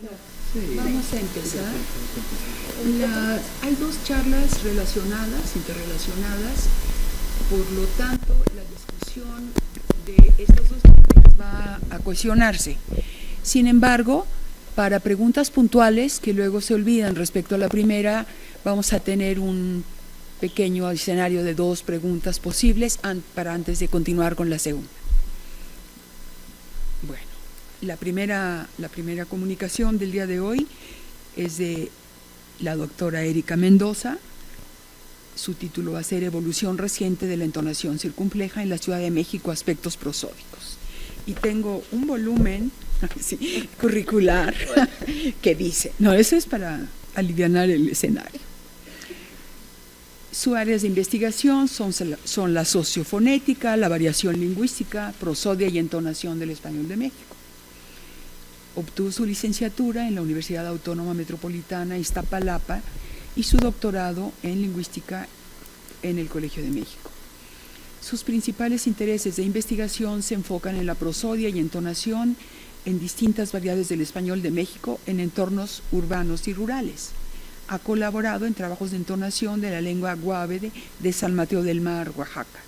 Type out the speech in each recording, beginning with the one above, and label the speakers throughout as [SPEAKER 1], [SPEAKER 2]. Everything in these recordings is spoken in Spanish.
[SPEAKER 1] Bueno, vamos a empezar. Hay dos charlas interrelacionadas, por lo tanto la discusión de estos dos temas va a cohesionarse. Sin embargo, para preguntas puntuales que luego se olvidan respecto a la primera, vamos a tener un pequeño escenario de dos preguntas posibles para antes de continuar con la segunda. Bueno, la primera comunicación del día de hoy es de la doctora Erika Mendoza. Su título va a ser Evolución reciente de la entonación circunfleja en la Ciudad de México, aspectos prosódicos. Y tengo un volumen curricular que dice, eso es para alivianar el escenario. Sus áreas de investigación son la sociofonética, la variación lingüística, prosodia y entonación del español de México. Obtuvo su licenciatura en la Universidad Autónoma Metropolitana Iztapalapa y su doctorado en lingüística en el Colegio de México. Sus principales intereses de investigación se enfocan en la prosodia y entonación en distintas variedades del español de México en entornos urbanos y rurales. Ha colaborado en trabajos de entonación de la lengua guave de San Mateo del Mar, Oaxaca.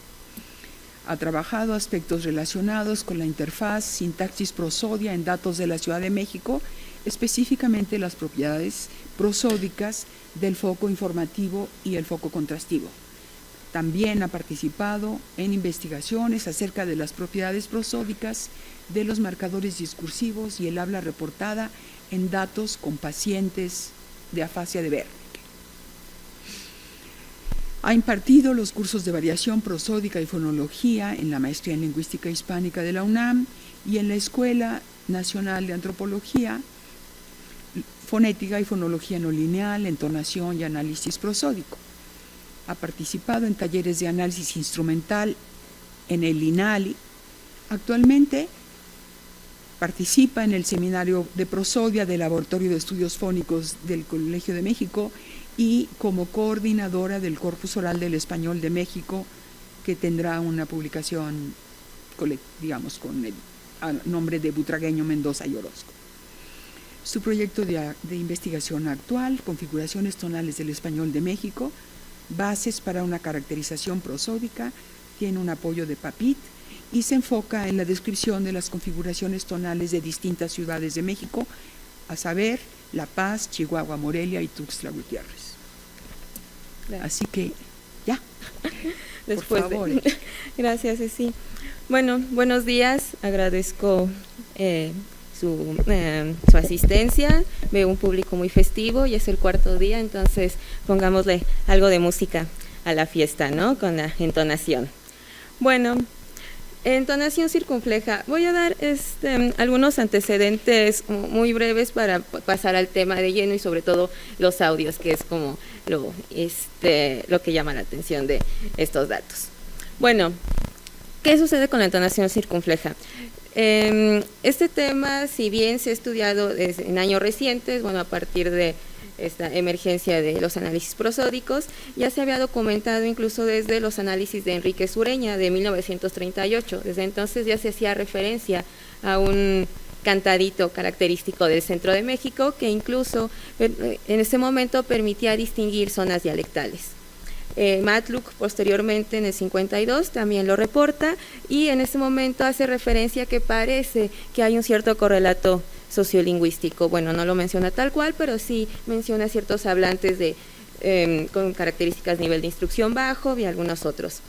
[SPEAKER 1] Ha trabajado aspectos relacionados con la interfaz sintaxis-prosodia en datos de la Ciudad de México, específicamente las propiedades prosódicas del foco informativo y el foco contrastivo. También ha participado en investigaciones acerca de las propiedades prosódicas de los marcadores discursivos y el habla reportada en datos con pacientes de afasia de Wernicke. Ha impartido los cursos de variación prosódica y fonología en la Maestría en Lingüística Hispánica de la UNAM y en la Escuela Nacional de Antropología, Fonética y Fonología No Lineal, Entonación y Análisis Prosódico. Ha participado en talleres de análisis instrumental en el INALI. Actualmente participa en el Seminario de Prosodia del Laboratorio de Estudios Fónicos del Colegio de México y como coordinadora del Corpus Oral del Español de México, que tendrá una publicación, digamos, con el nombre de Butragueño, Mendoza y Orozco. Su proyecto de investigación actual, Configuraciones tonales del Español de México, bases para una caracterización prosódica, tiene un apoyo de PAPIT y se enfoca en la descripción de las configuraciones tonales de distintas ciudades de México, a saber, La Paz, Chihuahua, Morelia y Tuxtla Gutiérrez. Gracias. Así que, ya,
[SPEAKER 2] Después
[SPEAKER 1] por favor.
[SPEAKER 2] Gracias, Ceci. Bueno, buenos días, agradezco su asistencia. Veo un público muy festivo y es el cuarto día, entonces pongámosle algo de música a la fiesta, ¿no? Con la entonación. Bueno, entonación circunfleja. Voy a dar algunos antecedentes muy breves para pasar al tema de lleno y sobre todo los audios, que es como lo que llama la atención de estos datos. Bueno, ¿qué sucede con la entonación circunfleja? Este tema, si bien se ha estudiado en años recientes, a partir de esta emergencia de los análisis prosódicos, ya se había documentado incluso desde los análisis de Enrique Sureña de 1938. Desde entonces ya se hacía referencia a un cantadito característico del centro de México que incluso en ese momento permitía distinguir zonas dialectales. Matluck posteriormente en el 52 también lo reporta y en ese momento hace referencia que parece que hay un cierto correlato sociolingüístico. Bueno, no lo menciona tal cual, pero sí menciona ciertos hablantes con características nivel de instrucción bajo y algunos otros.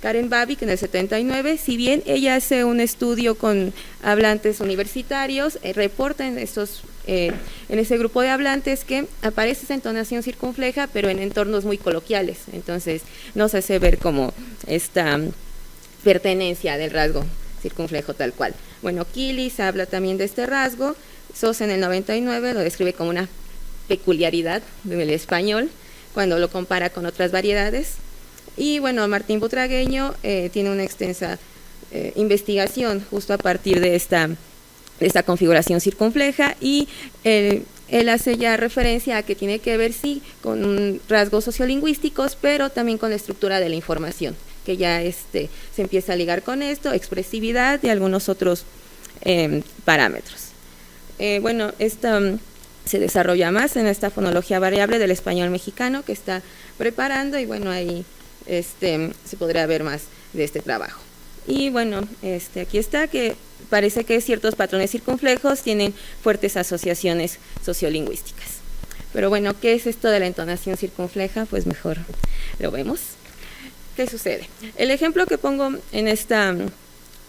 [SPEAKER 2] Karen Babic en el 79, si bien ella hace un estudio con hablantes universitarios, reporta en ese grupo de hablantes que aparece esa entonación circunfleja, pero en entornos muy coloquiales, entonces no se hace ver como esta pertenencia del rasgo circunflejo tal cual. Bueno, Kilis habla también de este rasgo. Sosa en el 99 lo describe como una peculiaridad del español cuando lo compara con otras variedades. Y bueno, Martín Butragueño tiene una extensa investigación justo a partir de esta configuración circunfleja y él hace ya referencia a que tiene que ver sí con rasgos sociolingüísticos, pero también con la estructura de la información, que ya se empieza a ligar con esto, expresividad y algunos otros parámetros. bueno, esta se desarrolla más en esta fonología variable del español mexicano que está preparando, y bueno, ahí se podrá ver más de este trabajo. Y bueno, aquí está, que parece que ciertos patrones circunflejos tienen fuertes asociaciones sociolingüísticas. Pero bueno, ¿qué es esto de la entonación circunfleja? Pues mejor lo vemos. ¿Qué sucede? El ejemplo que pongo en esta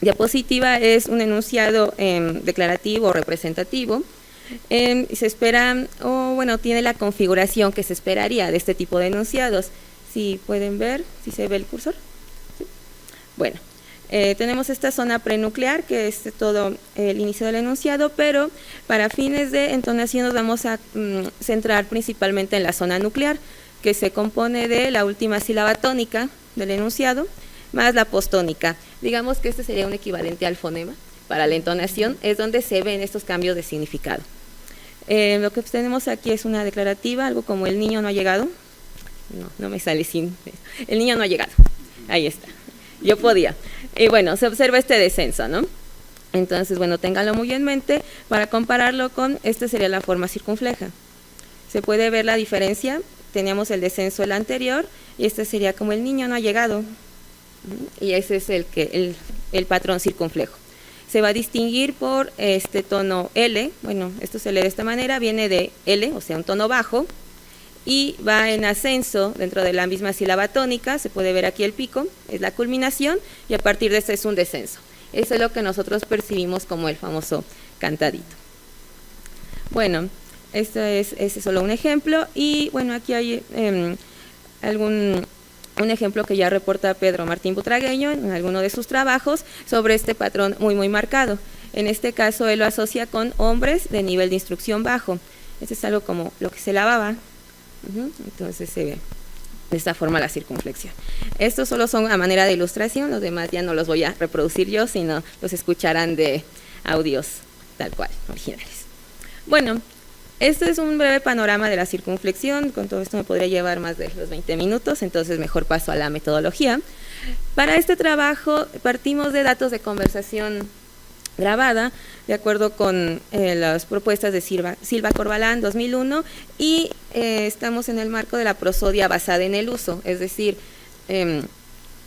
[SPEAKER 2] diapositiva es un enunciado declarativo o representativo. Se espera, tiene la configuración que se esperaría de este tipo de enunciados. Si pueden ver, si se ve el cursor. ¿Sí? Bueno, tenemos esta zona prenuclear, que es todo el inicio del enunciado, pero para fines de entonación nos vamos a centrar principalmente en la zona nuclear, que se compone de la última sílaba tónica del enunciado, más la postónica. Digamos que este sería un equivalente al fonema. Para la entonación es donde se ven estos cambios de significado. Lo que tenemos aquí es una declarativa, algo como el niño no ha llegado. No me sale sin... El niño no ha llegado. Ahí está. Yo podía. Y bueno, se observa este descenso, ¿no? Entonces, bueno, ténganlo muy en mente para compararlo con, esta sería la forma circunfleja. Se puede ver la diferencia. Teníamos el descenso el anterior, y este sería como el niño no ha llegado. Y ese es el patrón circunflejo. Se va a distinguir por este tono L. Bueno, esto se lee de esta manera, viene de L, o sea, un tono bajo, y va en ascenso dentro de la misma sílaba tónica. Se puede ver aquí el pico, es la culminación, y a partir de este es un descenso. Eso es lo que nosotros percibimos como el famoso cantadito. Bueno, este es solo un ejemplo, y bueno, aquí hay un ejemplo que ya reporta Pedro Martín Butragueño en alguno de sus trabajos sobre este patrón muy marcado. En este caso él lo asocia con hombres de nivel de instrucción bajo. Este es algo como lo que se lavaba. Entonces se ve de esta forma la circunflexión. Estos solo son a manera de ilustración, los demás ya no los voy a reproducir yo, sino los escucharán de audios tal cual, originales. Bueno, este es un breve panorama de la circunflexión. Con todo esto me podría llevar más de los 20 minutos, entonces mejor paso a la metodología. Para este trabajo partimos de datos de conversación grabada, de acuerdo con las propuestas de Silva Corbalán 2001, y estamos en el marco de la prosodia basada en el uso, es decir,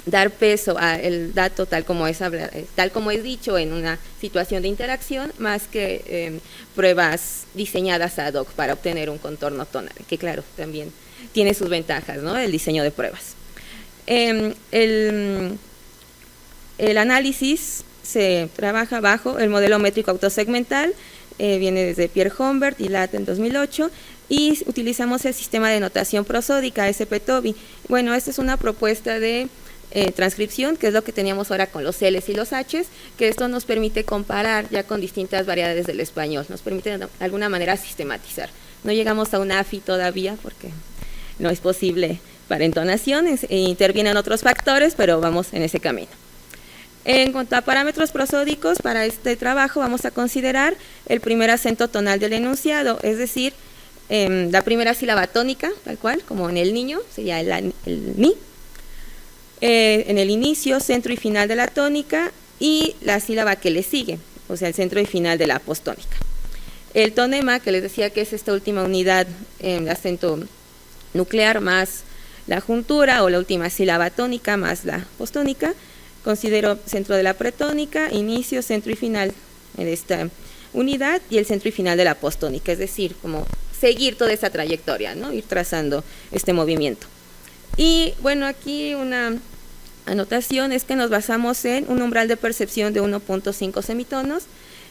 [SPEAKER 2] dar peso al dato tal como es dicho en una situación de interacción, más que pruebas diseñadas ad hoc para obtener un contorno tonal, que claro, también tiene sus ventajas, ¿no?, el diseño de pruebas. El análisis se trabaja bajo el modelo métrico autosegmental, viene desde Pierre Humbert y Lat en 2008, y utilizamos el sistema de notación prosódica, SP-TOBI. Bueno, esta es una propuesta de transcripción, que es lo que teníamos ahora con los L's y los H's, que esto nos permite comparar ya con distintas variedades del español, nos permite de alguna manera sistematizar. No llegamos a un AFI todavía porque no es posible para entonaciones, intervienen otros factores, pero vamos en ese camino. En cuanto a parámetros prosódicos, para este trabajo vamos a considerar el primer acento tonal del enunciado, es decir, la primera sílaba tónica, tal cual, como en el niño, sería el ni. En el inicio, centro y final de la tónica, y la sílaba que le sigue, o sea, el centro y final de la postónica. El tonema, que les decía que es esta última unidad de acento nuclear más la juntura, o la última sílaba tónica más la postónica, considero centro de la pretónica, inicio, centro y final de esta unidad, y el centro y final de la postónica, es decir, como seguir toda esa trayectoria, ¿no?, ir trazando este movimiento. Y bueno, aquí una anotación es que nos basamos en un umbral de percepción de 1.5 semitonos.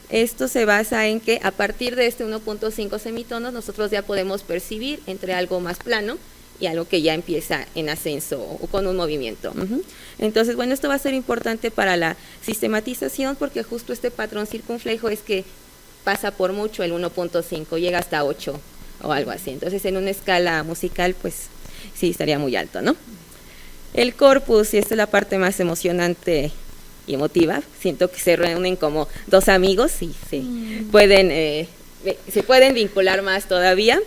[SPEAKER 2] Esto se basa en que a partir de este 1.5 semitonos nosotros ya podemos percibir entre algo más plano y algo que ya empieza en ascenso o con un movimiento. Entonces, bueno, esto va a ser importante para la sistematización, porque justo este patrón circunflejo es que pasa por mucho el 1.5, llega hasta 8 o algo así. Entonces, en una escala musical, pues sí, estaría muy alto, ¿no? El corpus, y esta es la parte más emocionante y emotiva, siento que se reúnen como dos amigos y se pueden vincular más todavía.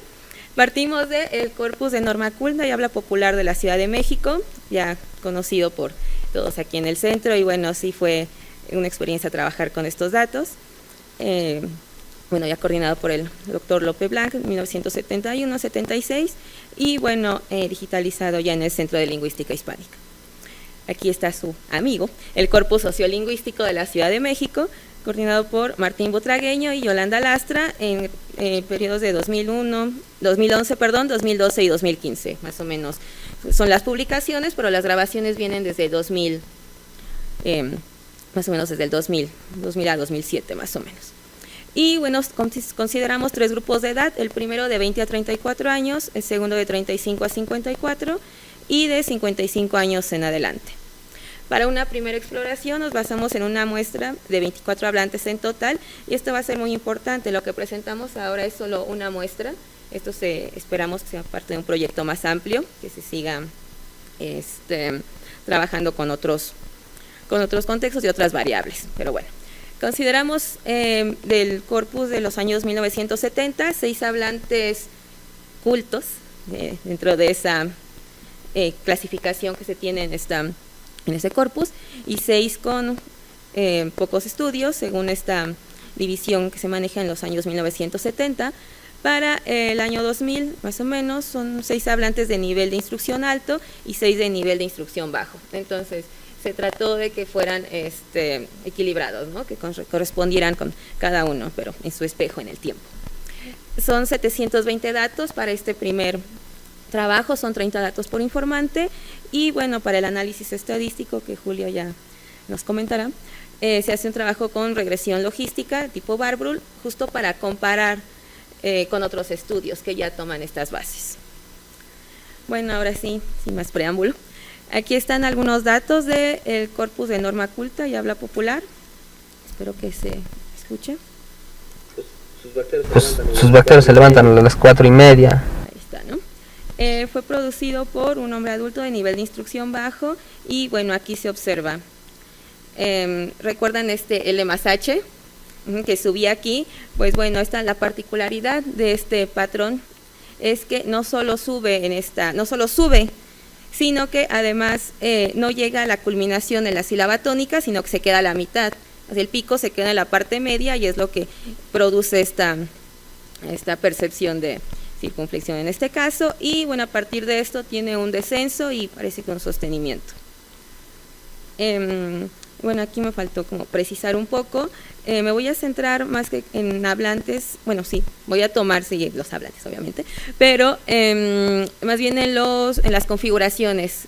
[SPEAKER 2] Partimos del corpus de norma culta y habla popular de la Ciudad de México, ya conocido por todos aquí en el centro, y bueno, sí fue una experiencia trabajar con estos datos. bueno, ya coordinado por el doctor Lope Blanc en 1971-76, y bueno, digitalizado ya en el Centro de Lingüística Hispánica. Aquí está su amigo, el Corpus Sociolingüístico de la Ciudad de México, coordinado por Martín Butragueño y Yolanda Lastra en periodos de 2011, 2012 y 2015, más o menos. Son las publicaciones, pero las grabaciones vienen desde 2000, más o menos desde el 2000 a 2007, más o menos. Y bueno, consideramos 3 grupos de edad, el primero de 20 a 34 años, el segundo de 35 a 54 y de 55 años en adelante. Para una primera exploración nos basamos en una muestra de 24 hablantes en total, y esto va a ser muy importante. Lo que presentamos ahora es solo una muestra. Esto esperamos que sea parte de un proyecto más amplio, que se siga trabajando con otros contextos y otras variables. Pero bueno, consideramos del corpus de los años 1970, 6 hablantes cultos dentro de esa clasificación que se tiene en ese corpus, y 6 con pocos estudios, según esta división que se maneja en los años 1970. Para el año 2000, más o menos, son 6 hablantes de nivel de instrucción alto y 6 de nivel de instrucción bajo. Entonces, se trató de que fueran equilibrados, ¿no? Que correspondieran con cada uno, pero en su espejo en el tiempo. Son 720 datos para este primer trabajo, son 30 datos por informante, y bueno, para el análisis estadístico, que Julio ya nos comentará, se hace un trabajo con regresión logística tipo Barbrul, justo para comparar con otros estudios que ya toman estas bases. Bueno, ahora sí, sin más preámbulo, aquí están algunos datos del corpus de norma culta y habla popular. Espero que se escuche.
[SPEAKER 3] Sus bacterias se levantan a las 4:30.
[SPEAKER 2] Ahí está, ¿no? Fue producido por un hombre adulto de nivel de instrucción bajo, y bueno, aquí se observa. ¿Recuerdan L más H? Que subí aquí. Pues bueno, esta es la particularidad de este patrón, es que no solo sube sino que además no llega a la culminación en la sílaba tónica, sino que se queda a la mitad. El pico se queda en la parte media, y es lo que produce esta percepción de circunflexión en este caso. Y bueno, a partir de esto tiene un descenso y parece que un sostenimiento. Bueno, aquí me faltó como precisar un poco. Me voy a centrar más que en hablantes, bueno, sí, voy a tomar los hablantes, obviamente, pero más bien en las configuraciones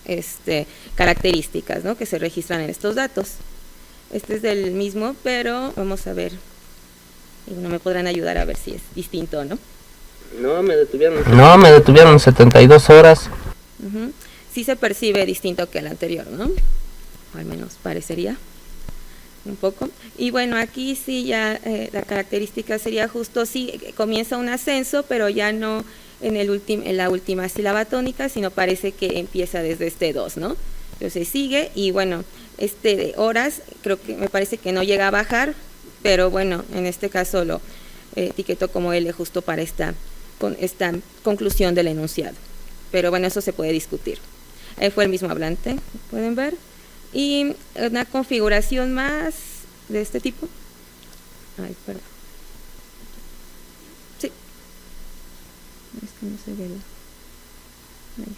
[SPEAKER 2] características, ¿no?, que se registran en estos datos. Este es del mismo, pero vamos a ver, y no me podrán ayudar a ver si es distinto o no.
[SPEAKER 3] No, me detuvieron 72 horas.
[SPEAKER 2] Sí se percibe distinto que el anterior, ¿no? O al menos parecería un poco. Y bueno, aquí sí ya la característica sería justo, sí, comienza un ascenso, pero ya no en la última sílaba tónica, sino parece que empieza desde este 2, ¿no? Entonces sigue, y bueno, de horas, creo que me parece que no llega a bajar, pero bueno, en este caso lo etiqueto como L justo para esta conclusión del enunciado. Pero bueno, eso se puede discutir. Fue el mismo hablante, pueden ver. Y una configuración más de este tipo. Ay, perdón. Sí. Es que no se ve.
[SPEAKER 3] Ahí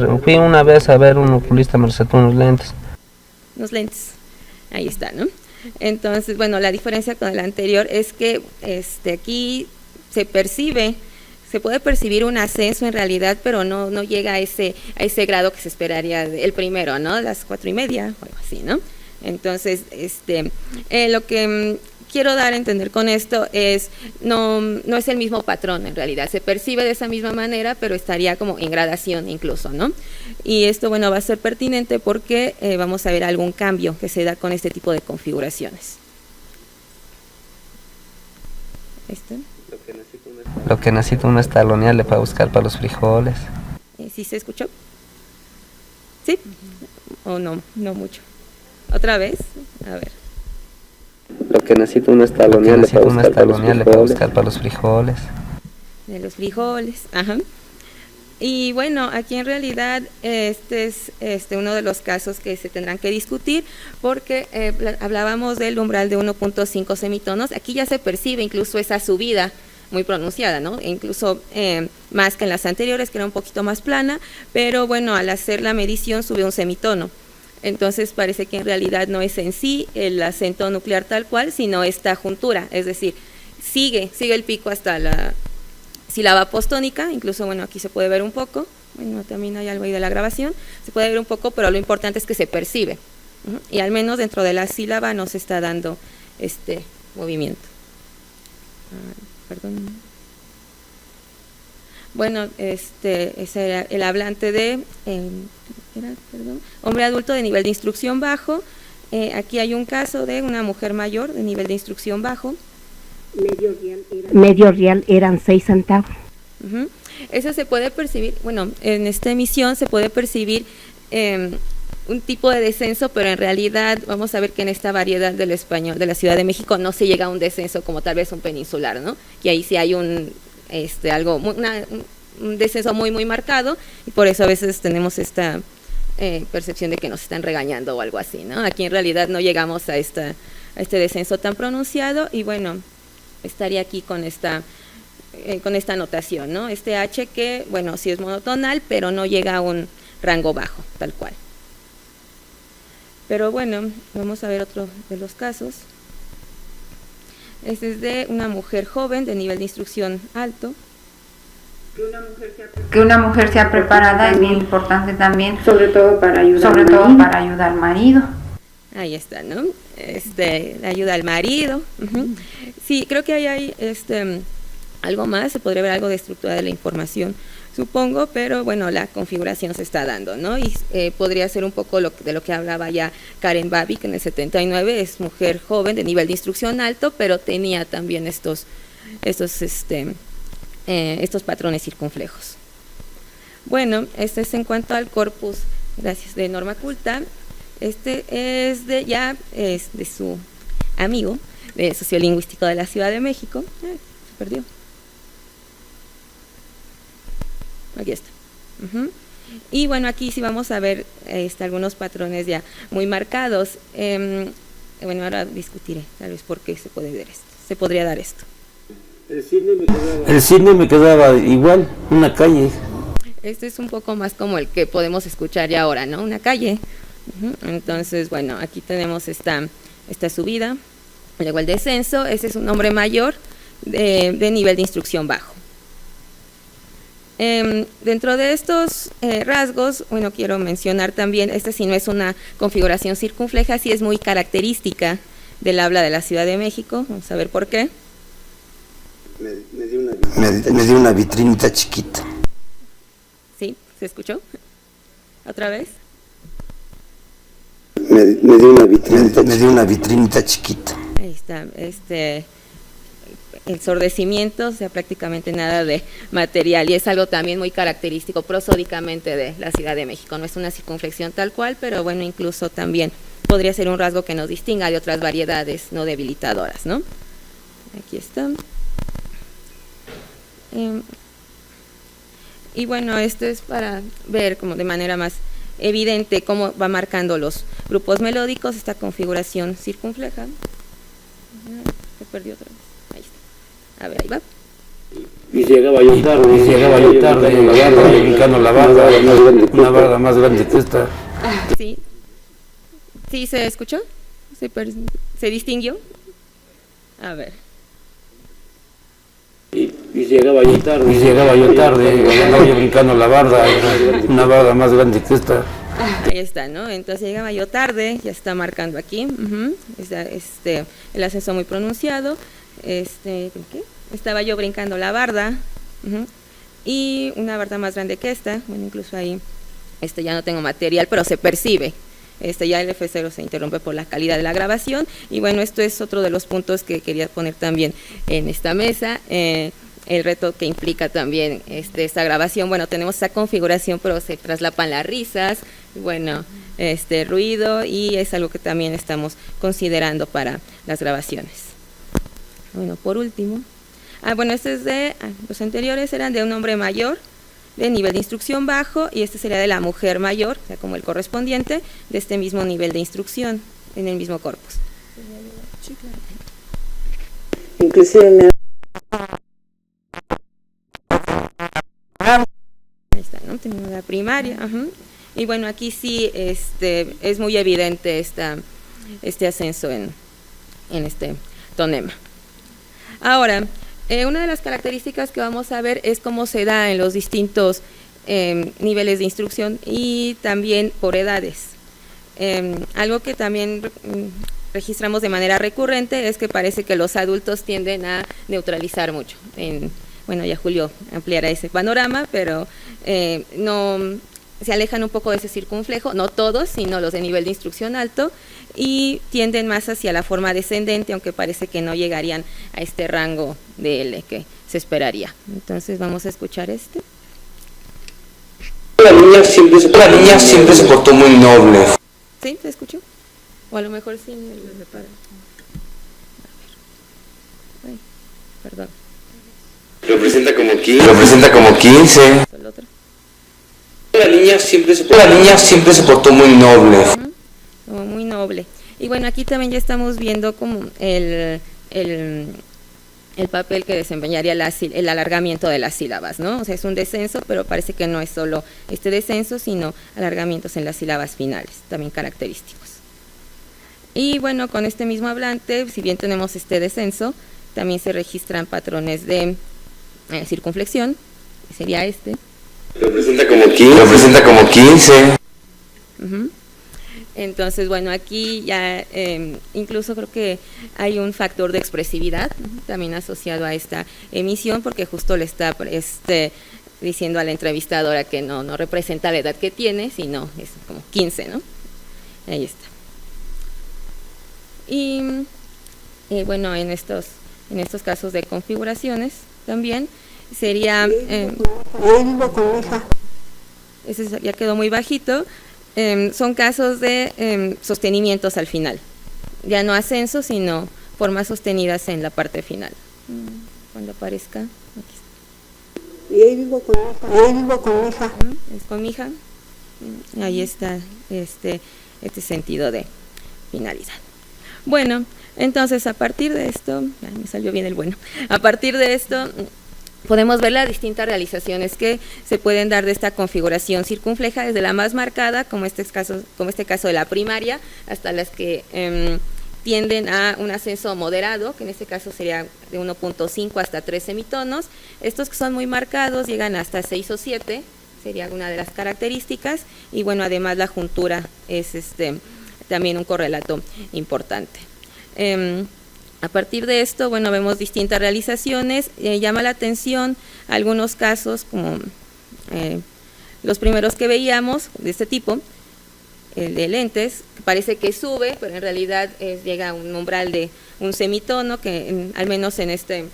[SPEAKER 3] está. Fui una vez a ver un oculista, me recetó unos lentes.
[SPEAKER 2] Unos lentes. Ahí está, ¿no? Entonces, bueno, la diferencia con el anterior es que aquí se puede percibir un ascenso en realidad, pero no llega a ese grado que se esperaría del primero, ¿no? Las 4:30 o algo así, ¿no? Entonces, lo que quiero dar a entender con esto es, no es el mismo patrón en realidad, se percibe de esa misma manera, pero estaría como en gradación incluso, ¿no? Y esto, bueno, va a ser pertinente porque vamos a ver algún cambio que se da con este tipo de configuraciones.
[SPEAKER 3] Lo que necesito un estaloniarle para buscar para los frijoles.
[SPEAKER 2] ¿Sí se escuchó? ¿Sí? ¿O no? No mucho. ¿Otra vez? A ver.
[SPEAKER 3] Lo que necesito un estaloniarle para, buscar para buscar para los frijoles.
[SPEAKER 2] De los frijoles, ajá. Y bueno, aquí en realidad este es uno de los casos que se tendrán que discutir porque hablábamos del umbral de 1.5 semitonos. Aquí ya se percibe incluso esa subida muy pronunciada, ¿no? E incluso más que en las anteriores, que era un poquito más plana, pero bueno, al hacer la medición sube un semitono. Entonces parece que en realidad no es en sí el acento nuclear tal cual, sino esta juntura, es decir, sigue el pico hasta la sílaba postónica, incluso bueno, aquí se puede ver un poco, bueno, también hay algo ahí de la grabación, se puede ver un poco, pero lo importante es que se percibe, y al menos dentro de la sílaba no se está dando este movimiento. Perdón. Bueno, ese era el hablante de hombre adulto de nivel de instrucción bajo. Aquí hay un caso de una mujer mayor de nivel de instrucción bajo.
[SPEAKER 4] Medio real eran 6 centavos.
[SPEAKER 2] Eso se puede percibir, bueno, en esta emisión se puede percibir un tipo de descenso, pero en realidad vamos a ver que en esta variedad del español de la Ciudad de México no se llega a un descenso como tal vez un peninsular, ¿no? Y ahí sí hay un descenso muy marcado, y por eso a veces tenemos esta percepción de que nos están regañando o algo así, ¿no? Aquí en realidad no llegamos a este descenso tan pronunciado, y bueno, estaría aquí con esta notación, ¿no? Este H que, bueno, sí es monotonal, pero no llega a un rango bajo, tal cual. Pero bueno, vamos a ver otro de los casos. Este es de una mujer joven de nivel de instrucción alto.
[SPEAKER 5] Que una mujer sea preparada es bien importante también,
[SPEAKER 4] Sobre todo para
[SPEAKER 5] ayudar al marido.
[SPEAKER 2] Ahí está, ¿no? Ayuda al marido. Sí, creo que ahí hay algo más, se podría ver algo de estructura de la información, supongo, pero bueno, la configuración se está dando, ¿no? Y podría ser un poco de lo que hablaba ya Karen Babi, que en el 79 es mujer joven de nivel de instrucción alto, pero tenía también estos patrones circunflejos. Bueno, este es en cuanto al corpus, gracias, de norma culta. Este es de su amigo, de sociolingüístico de la Ciudad de México. Se perdió. Aquí está. Y bueno, aquí sí vamos a ver algunos patrones ya muy marcados. Bueno, ahora discutiré tal vez por qué se podría dar esto.
[SPEAKER 6] El cine me quedaba igual, una calle.
[SPEAKER 2] Este es un poco más como el que podemos escuchar ya ahora, ¿no? Una calle. Entonces, bueno, aquí tenemos esta subida, luego el descenso. Ese es un hombre mayor de nivel de instrucción bajo. Dentro de estos rasgos, bueno, quiero mencionar también, sí no es una configuración circunfleja, sí es muy característica del habla de la Ciudad de México. Vamos a ver por qué.
[SPEAKER 6] Me dio una vitrinita chiquita.
[SPEAKER 2] ¿Sí? ¿Se escuchó? ¿Otra vez?
[SPEAKER 6] Me dio una vitrinita chiquita.
[SPEAKER 2] Ahí está, ensordecimiento, o sea, prácticamente nada de material, y es algo también muy característico prosódicamente de la Ciudad de México. No es una circunflexión tal cual, pero bueno, incluso también podría ser un rasgo que nos distinga de otras variedades no debilitadoras, ¿no? Aquí está. Y bueno, esto es para ver como de manera más evidente cómo va marcando los grupos melódicos esta configuración circunfleja. Se perdió otra vez. Ahí está. A ver, ahí va.
[SPEAKER 6] Y llegaba yo tarde, brincando la barda, una barda más grande que esta.
[SPEAKER 2] Sí. ¿Sí se escuchó? ¿Se distinguió? A ver.
[SPEAKER 6] Y llegaba yo tarde, andaba yo brincando la barda, una barda más grande que esta.
[SPEAKER 2] Ahí está, ¿no? Entonces llegaba yo tarde, ya está marcando aquí. El ascenso muy pronunciado. ¿Qué? Estaba yo brincando la barda. Y una barda más grande que esta. Bueno, incluso ahí ya no tengo material, pero se percibe. Ya el F0 se interrumpe por la calidad de la grabación. Y bueno, esto es otro de los puntos que quería poner también en esta mesa. El reto que implica también esta grabación. Bueno, tenemos esa configuración, pero se traslapan las risas, bueno, ruido, y es algo que también estamos considerando para las grabaciones. Bueno, por último, bueno, los anteriores eran de un hombre mayor de nivel de instrucción bajo, y este sería de la mujer mayor, o sea, como el correspondiente de este mismo nivel de instrucción en el mismo corpus.
[SPEAKER 7] Inclusive
[SPEAKER 2] Ahí está, ¿no? Tenemos la primaria. Y bueno, aquí sí es muy evidente este ascenso en este tonema. Ahora, una de las características que vamos a ver es cómo se da en los distintos niveles de instrucción y también por edades. Algo que también registramos de manera recurrente es que parece que los adultos tienden a neutralizar mucho. Bueno, ya Julio ampliará ese panorama, pero no se alejan un poco de ese circunflejo, no todos, sino los de nivel de instrucción alto, y tienden más hacia la forma descendente, aunque parece que no llegarían a este rango de L que se esperaría. Entonces vamos a escuchar este.
[SPEAKER 8] La niña siempre se portó muy noble.
[SPEAKER 2] ¿Sí? ¿Se escuchó? O a lo mejor sí me lo reparo. Ay, perdón.
[SPEAKER 8] Representa como 15.
[SPEAKER 2] ¿El otro?
[SPEAKER 8] La niña siempre se portó muy noble.
[SPEAKER 2] Como muy noble. Y bueno, aquí también ya estamos viendo como el papel que desempeñaría el alargamiento de las sílabas, ¿no? O sea, es un descenso, pero parece que no es solo este descenso, sino alargamientos en las sílabas finales, también característicos. Y bueno, con este mismo hablante, si bien tenemos este descenso, también se registran patrones de circunflexión, que sería este.
[SPEAKER 8] Representa como 15.
[SPEAKER 2] Entonces, bueno, aquí ya incluso creo que hay un factor de expresividad también asociado a esta emisión, porque justo le está diciendo a la entrevistadora que no representa la edad que tiene, sino es como 15, ¿no? Ahí está. Y bueno, en estos casos de configuraciones también sería ese ya quedó muy bajito. Son casos de sostenimientos al final, ya no ascenso, sino formas sostenidas en la parte final. Cuando aparezca, aquí está.
[SPEAKER 7] Y ahí vivo con mi hija.
[SPEAKER 2] Es con mi hija. Ahí está este sentido de finalidad. Bueno, entonces a partir de esto, me salió bien el bueno, a partir de esto podemos ver las distintas realizaciones que se pueden dar de esta configuración circunfleja, desde la más marcada, como este caso de la primaria, hasta las que tienden a un ascenso moderado, que en este caso sería de 1.5 hasta 3 semitonos. Estos que son muy marcados llegan hasta 6 o 7, sería una de las características, y bueno, además la juntura es también un correlato importante. A partir de esto, bueno, vemos distintas realizaciones. Llama la atención algunos casos, como los primeros que veíamos de este tipo, el de lentes, que parece que sube, pero en realidad llega a un umbral de un semitono, que al menos en este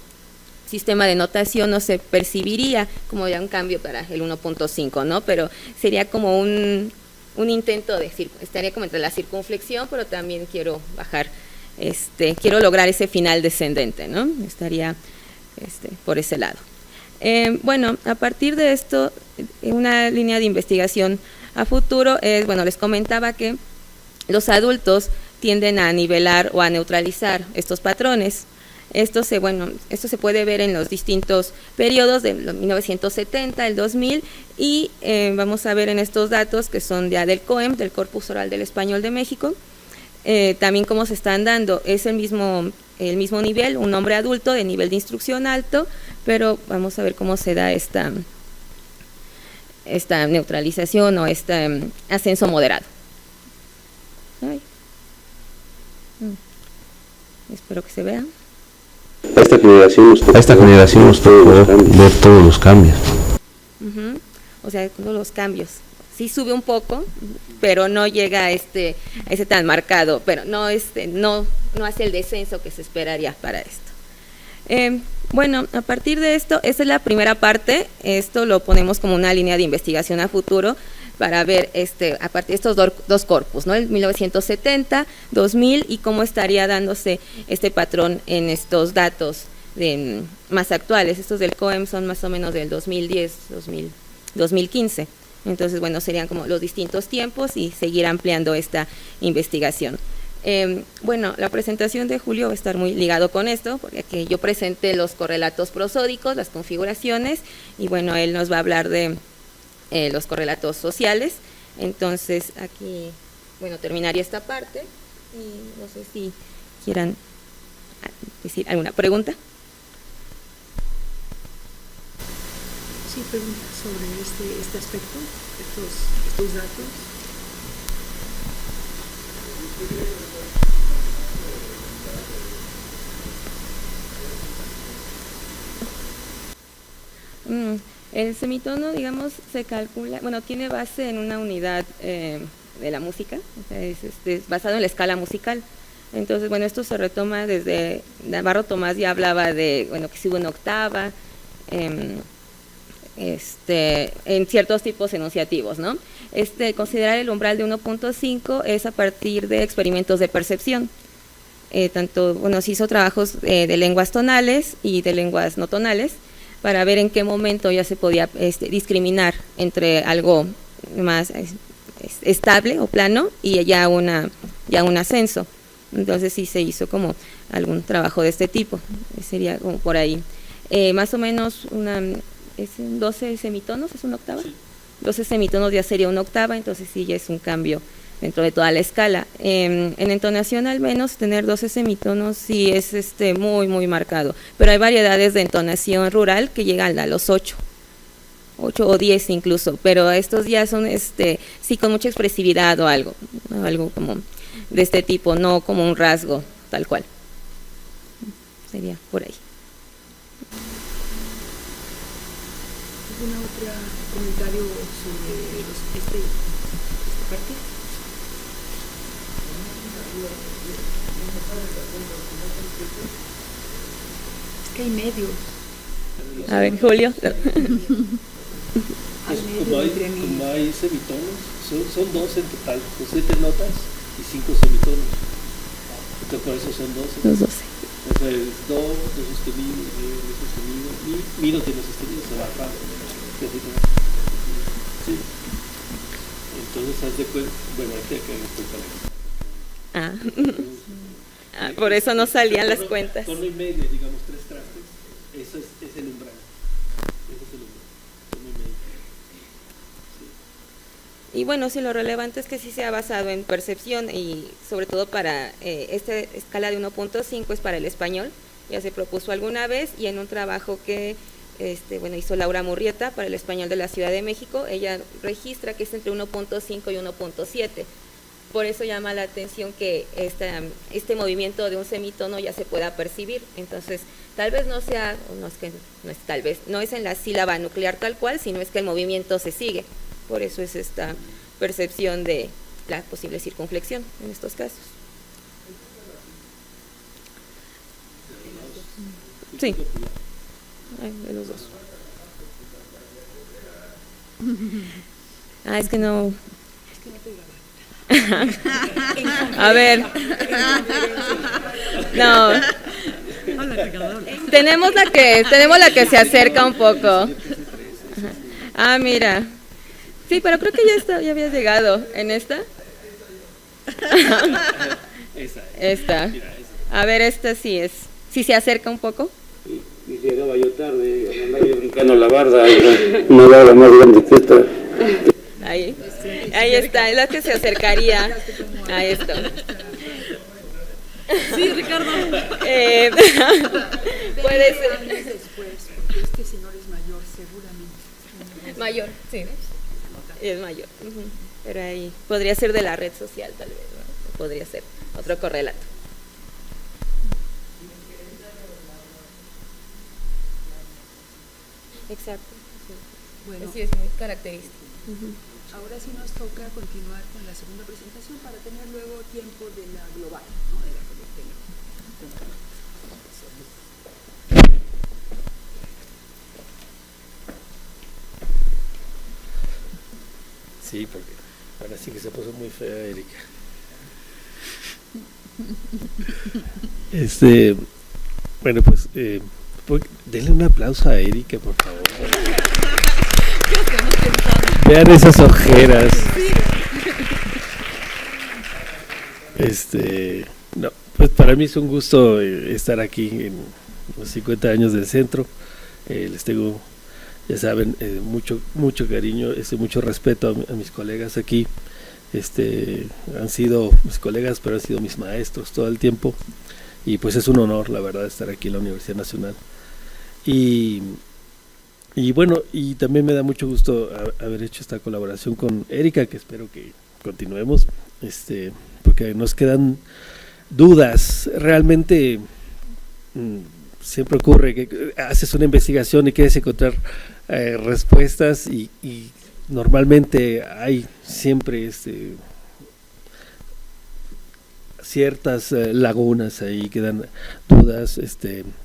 [SPEAKER 2] sistema de notación no se percibiría como ya un cambio para el 1.5, ¿no? Pero sería como un intento de estaría como entre la circunflexión, pero también quiero bajar. Quiero lograr ese final descendente, ¿no? Estaría por ese lado. Bueno, a partir de esto, una línea de investigación a futuro es, bueno, les comentaba que los adultos tienden a nivelar o a neutralizar estos patrones. Esto se puede ver en los distintos periodos de 1970, el 2000, y vamos a ver en estos datos que son ya del COEM, del Corpus Oral del Español de México. También cómo se están dando, es el mismo nivel, un hombre adulto de nivel de instrucción alto, pero vamos a ver cómo se da esta neutralización o este ascenso moderado. Espero que se vea.
[SPEAKER 6] A esta generación nos tocó ver todos los cambios.
[SPEAKER 2] O sea, todos los cambios. Sí sube un poco, pero no llega a ese tan marcado, pero no hace el descenso que se esperaría para esto. Bueno, a partir de esto, esa es la primera parte. Esto lo ponemos como una línea de investigación a futuro para ver a partir de estos dos corpus, ¿no? El 1970, 2000, y cómo estaría dándose este patrón en estos datos más actuales. Estos del COEM son más o menos del 2010, 2015. Entonces, bueno, serían como los distintos tiempos y seguir ampliando esta investigación. Bueno, la presentación de Julio va a estar muy ligado con esto, porque aquí yo presenté los correlatos prosódicos, las configuraciones, y bueno, él nos va a hablar de los correlatos sociales. Entonces, aquí, bueno, terminaría esta parte, y no sé si quieran decir alguna pregunta.
[SPEAKER 1] Sí, preguntas sobre este aspecto, estos datos.
[SPEAKER 2] El semitono, digamos, se calcula, bueno, tiene base en una unidad de la música, o sea, es basado en la escala musical. Entonces, bueno, esto se retoma desde Navarro Tomás, ya hablaba de, bueno, que si hubo una octava, en ciertos tipos enunciativos, ¿no? Considerar el umbral de 1.5 es a partir de experimentos de percepción. Tanto, bueno, se hizo trabajos de lenguas tonales y de lenguas no tonales para ver en qué momento ya se podía discriminar entre algo más estable o plano y ya un ascenso. Entonces sí se hizo como algún trabajo de este tipo, sería como por ahí. Más o menos 12 semitonos, ¿es una octava? Sí. 12 semitonos ya sería una octava, entonces sí ya es un cambio dentro de toda la escala. En entonación al menos tener 12 semitonos sí es muy muy marcado, pero hay variedades de entonación rural que llegan a los 8 o 10 incluso, pero estos ya son sí con mucha expresividad o algo, ¿no? Algo como de este tipo, no como un rasgo tal cual. Sería por ahí.
[SPEAKER 1] ¿Alguna otra comentario sobre esta parte? Es que hay medios.
[SPEAKER 2] A ver, Julio.
[SPEAKER 9] Como hay semitonos, son 12 en total, con 7 notas y 5 semitonos. Entonces por eso son 12.
[SPEAKER 2] Los 12.
[SPEAKER 9] Entonces do sostenido, re sostenido, mi no tiene sostenido, se baja. Sí. Entonces haz de cuenta, bueno, aquí hay que explicar.
[SPEAKER 2] Por eso no salían las cuentas.
[SPEAKER 9] Tono y medio, digamos 3 trastes, eso es el umbral. Ese es el umbral, tono y medio. Sí.
[SPEAKER 2] Y bueno, sí, lo relevante es que sí se ha basado en percepción y sobre todo para esta escala de 1.5 es para el español, ya se propuso alguna vez y en un trabajo que hizo Laura Murrieta para el español de la Ciudad de México, ella registra que es entre 1.5 y 1.7. Por eso llama la atención que este movimiento de un semitono ya se pueda percibir. Entonces, tal vez no sea, no es en la sílaba nuclear tal cual, sino es que el movimiento se sigue. Por eso es esta percepción de la posible circunflexión en estos casos. Sí. De los dos. Es que no. A ver. No. Tenemos la que se acerca un poco. Mira. Sí, pero creo que ya habías llegado. ¿En esta? Esta. A ver, esta sí es. ¿Sí se acerca un poco?
[SPEAKER 6] Y llegaba yo tarde, andaba yo brincando la barda, una barda más grande que esta.
[SPEAKER 2] Ahí está, es la que se acercaría a esto.
[SPEAKER 1] Sí, Ricardo.
[SPEAKER 2] Puede ser.
[SPEAKER 1] Después, porque este señor es mayor, seguramente.
[SPEAKER 2] Mayor, sí. Es mayor. Pero ahí podría ser de la red social, tal vez, ¿no? Podría ser otro correlato. Exacto. Sí. Bueno, sí, es muy característico.
[SPEAKER 1] Ahora sí nos toca continuar con la segunda presentación para tener luego tiempo de la global, ¿no? De la que
[SPEAKER 9] Sí, porque ahora sí que se puso muy fea Erika. Bueno, pues denle un aplauso a Erika, por favor. Vean esas ojeras. No, pues para mí es un gusto estar aquí en los 50 años del centro. Les tengo, ya saben, mucho cariño, mucho respeto a mis colegas aquí. Han sido mis colegas, pero han sido mis maestros todo el tiempo. Y pues es un honor, la verdad, estar aquí en la Universidad Nacional. Y bueno, y también me da mucho gusto haber hecho esta colaboración con Erika, que espero que continuemos, porque nos quedan dudas. Realmente siempre ocurre que haces una investigación y quieres encontrar respuestas y normalmente hay siempre ciertas lagunas ahí, que dan dudas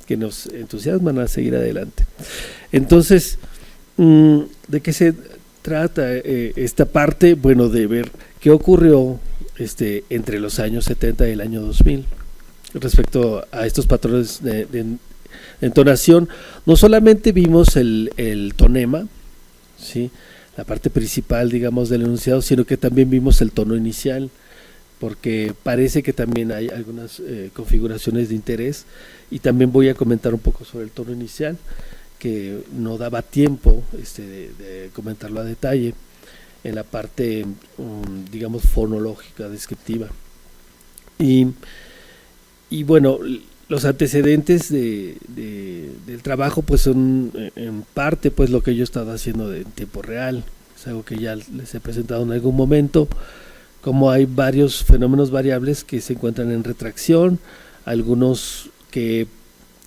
[SPEAKER 9] que nos entusiasman a seguir adelante. Entonces, ¿de qué se trata esta parte? Bueno, de ver qué ocurrió entre los años 70 y el año 2000 respecto a estos patrones de entonación. No solamente vimos el tonema, ¿sí?, la parte principal, digamos, del enunciado, sino que también vimos el tono inicial, porque parece que también hay algunas configuraciones de interés, y también voy a comentar un poco sobre el tono inicial, que no daba tiempo de comentarlo a detalle en la parte, digamos, fonológica, descriptiva. Y bueno, los antecedentes del trabajo pues son en parte pues lo que yo he estado haciendo en tiempo real. Es algo que ya les he presentado en algún momento, como hay varios fenómenos variables que se encuentran en retracción, algunos que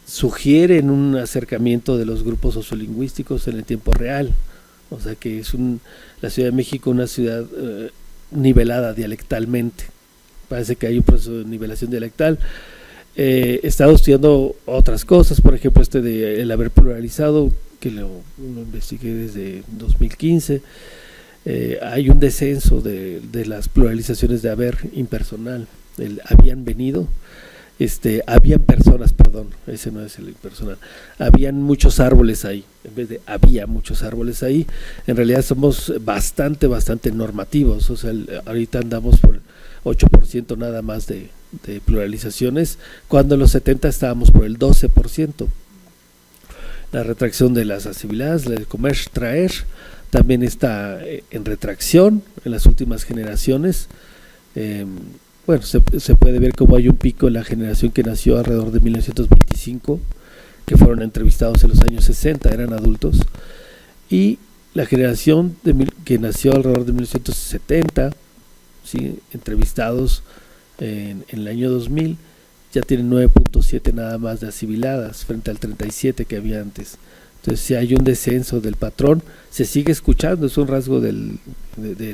[SPEAKER 9] sugieren un acercamiento de los grupos sociolingüísticos en el tiempo real. O sea que es la Ciudad de México una ciudad nivelada dialectalmente. Parece que hay un proceso de nivelación dialectal. He estado estudiando otras cosas, por ejemplo de el haber pluralizado, que lo investigué desde 2015. Hay un descenso de las pluralizaciones de haber impersonal. Habían venido, habían personas, perdón, ese no es el impersonal. Habían muchos árboles ahí, en vez de había muchos árboles ahí. En realidad somos bastante normativos. O sea, ahorita andamos por 8% nada más de pluralizaciones, cuando en los 70 estábamos por el 12%. La retracción de las asiladas, el comer, traer, también está en retracción en las últimas generaciones. Bueno, se puede ver cómo hay un pico en la generación que nació alrededor de 1925, que fueron entrevistados en los años 60, eran adultos, y la generación que nació alrededor de 1970, ¿sí?, entrevistados en el año 2000, ya tienen 9.7 nada más de asimiladas frente al 37 que había antes. Entonces, si hay un descenso del patrón, se sigue escuchando, es un rasgo del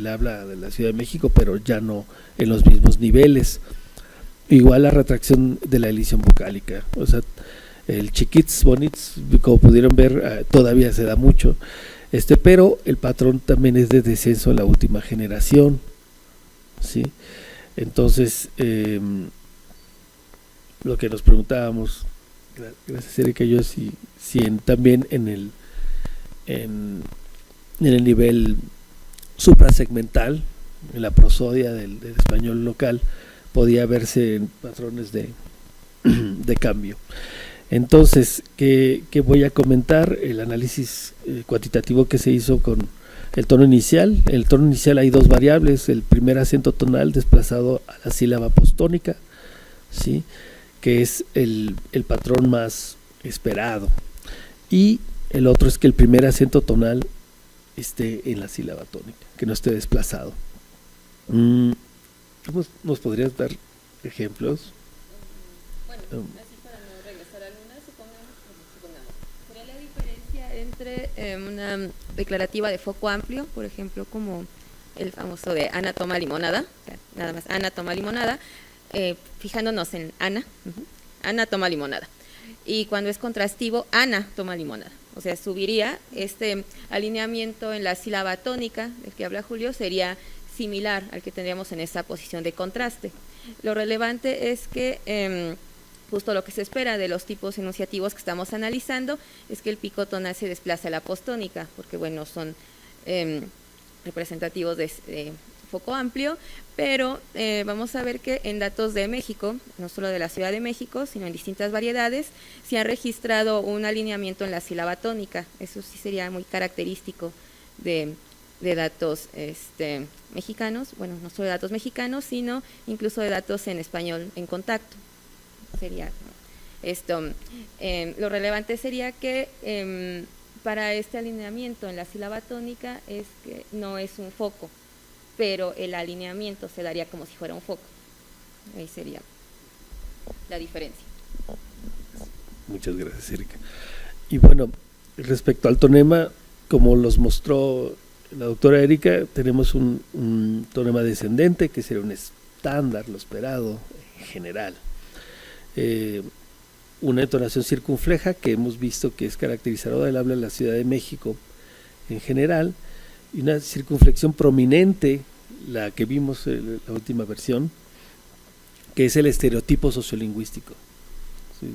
[SPEAKER 9] habla de la Ciudad de México, pero ya no en los mismos niveles. Igual la retracción de la elisión vocálica, o sea, el chiquits, bonits, como pudieron ver, todavía se da mucho, pero el patrón también es de descenso en la última generación, ¿sí? Entonces, lo que nos preguntábamos, gracias Erika y yo, si también en el nivel suprasegmental, en la prosodia del español local, podía verse en patrones de cambio. Entonces, ¿qué voy a comentar? El análisis cuantitativo que se hizo con el tono inicial. En el tono inicial hay dos variables: el primer acento tonal desplazado a la sílaba postónica, ¿sí?, que es el patrón más esperado, y el otro es que el primer acento tonal esté en la sílaba tónica, que no esté desplazado. ¿Nos podrías dar ejemplos?
[SPEAKER 2] Bueno, así para no regresar a Luna, supongamos, sería la diferencia entre una declarativa de foco amplio, por ejemplo, como el famoso de Ana toma limonada, nada más Ana toma limonada, fijándonos en Ana, Ana toma limonada. Y cuando es contrastivo, Ana toma limonada. O sea, subiría este alineamiento en la sílaba tónica del que habla Julio, sería similar al que tendríamos en esa posición de contraste. Lo relevante es que justo lo que se espera de los tipos enunciativos que estamos analizando es que el pico tonal se desplaza a la postónica, porque bueno, son representativos de foco amplio, pero vamos a ver que en datos de México, no solo de la Ciudad de México, sino en distintas variedades, se ha registrado un alineamiento en la sílaba tónica. Eso sí sería muy característico de datos mexicanos, bueno, no solo de datos mexicanos, sino incluso de datos en español en contacto. Sería esto. Lo relevante sería que para este alineamiento en la sílaba tónica es que no es un foco, pero el alineamiento se daría como si fuera un foco. Ahí sería la diferencia.
[SPEAKER 9] Muchas gracias, Erika. Y bueno, respecto al tonema, como los mostró la doctora Erika, tenemos un tonema descendente, que sería un estándar, lo esperado en general. Una entonación circunfleja, que hemos visto que es caracterizadora del habla de la Ciudad de México en general, y una circunflexión prominente, la que vimos en la última versión, que es el estereotipo sociolingüístico, ¿sí?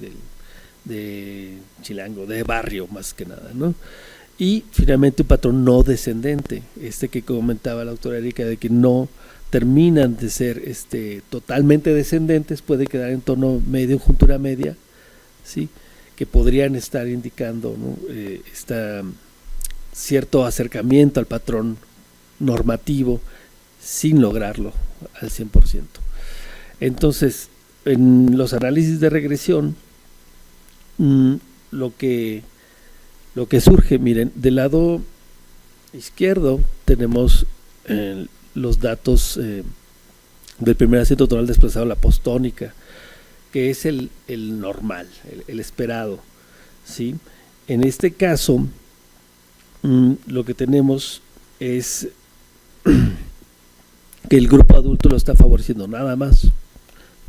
[SPEAKER 9] de chilango, de barrio más que nada, ¿no? Y finalmente un patrón no descendente, que comentaba la doctora Erika, de que no terminan de ser totalmente descendentes, puede quedar en tono medio, en juntura media, ¿sí? Que podrían estar indicando, ¿no? Cierto acercamiento al patrón normativo sin lograrlo al 100%. Entonces, en los análisis de regresión, lo que surge, miren, del lado izquierdo tenemos los datos del primer acento tonal desplazado a la postónica, que es el normal, el esperado, ¿sí? En este caso, lo que tenemos es que el grupo adulto lo está favoreciendo nada más,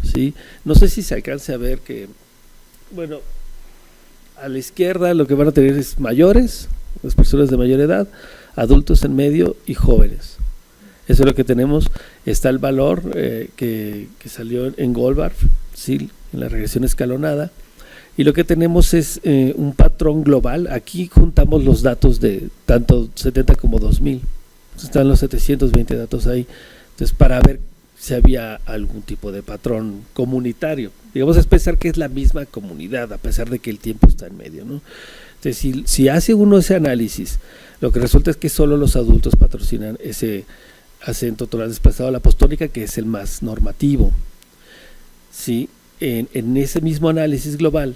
[SPEAKER 9] ¿sí? No sé si se alcance a ver que, bueno, a la izquierda lo que van a tener es mayores, las personas de mayor edad, adultos en medio y jóvenes. Eso es lo que tenemos. Está el valor que salió en Goldbach, ¿sí? En la regresión escalonada. Y lo que tenemos es un patrón global. Aquí juntamos los datos de tanto 70 como 2000. Están los 720 datos ahí. Entonces, para ver si había algún tipo de patrón comunitario. Digamos, es pensar que es la misma comunidad, a pesar de que el tiempo está en medio, ¿no? Entonces, si hace uno ese análisis, lo que resulta es que solo los adultos patrocinan ese acento tonal desplazado a la postónica, que es el más normativo, ¿sí? En ese mismo análisis global,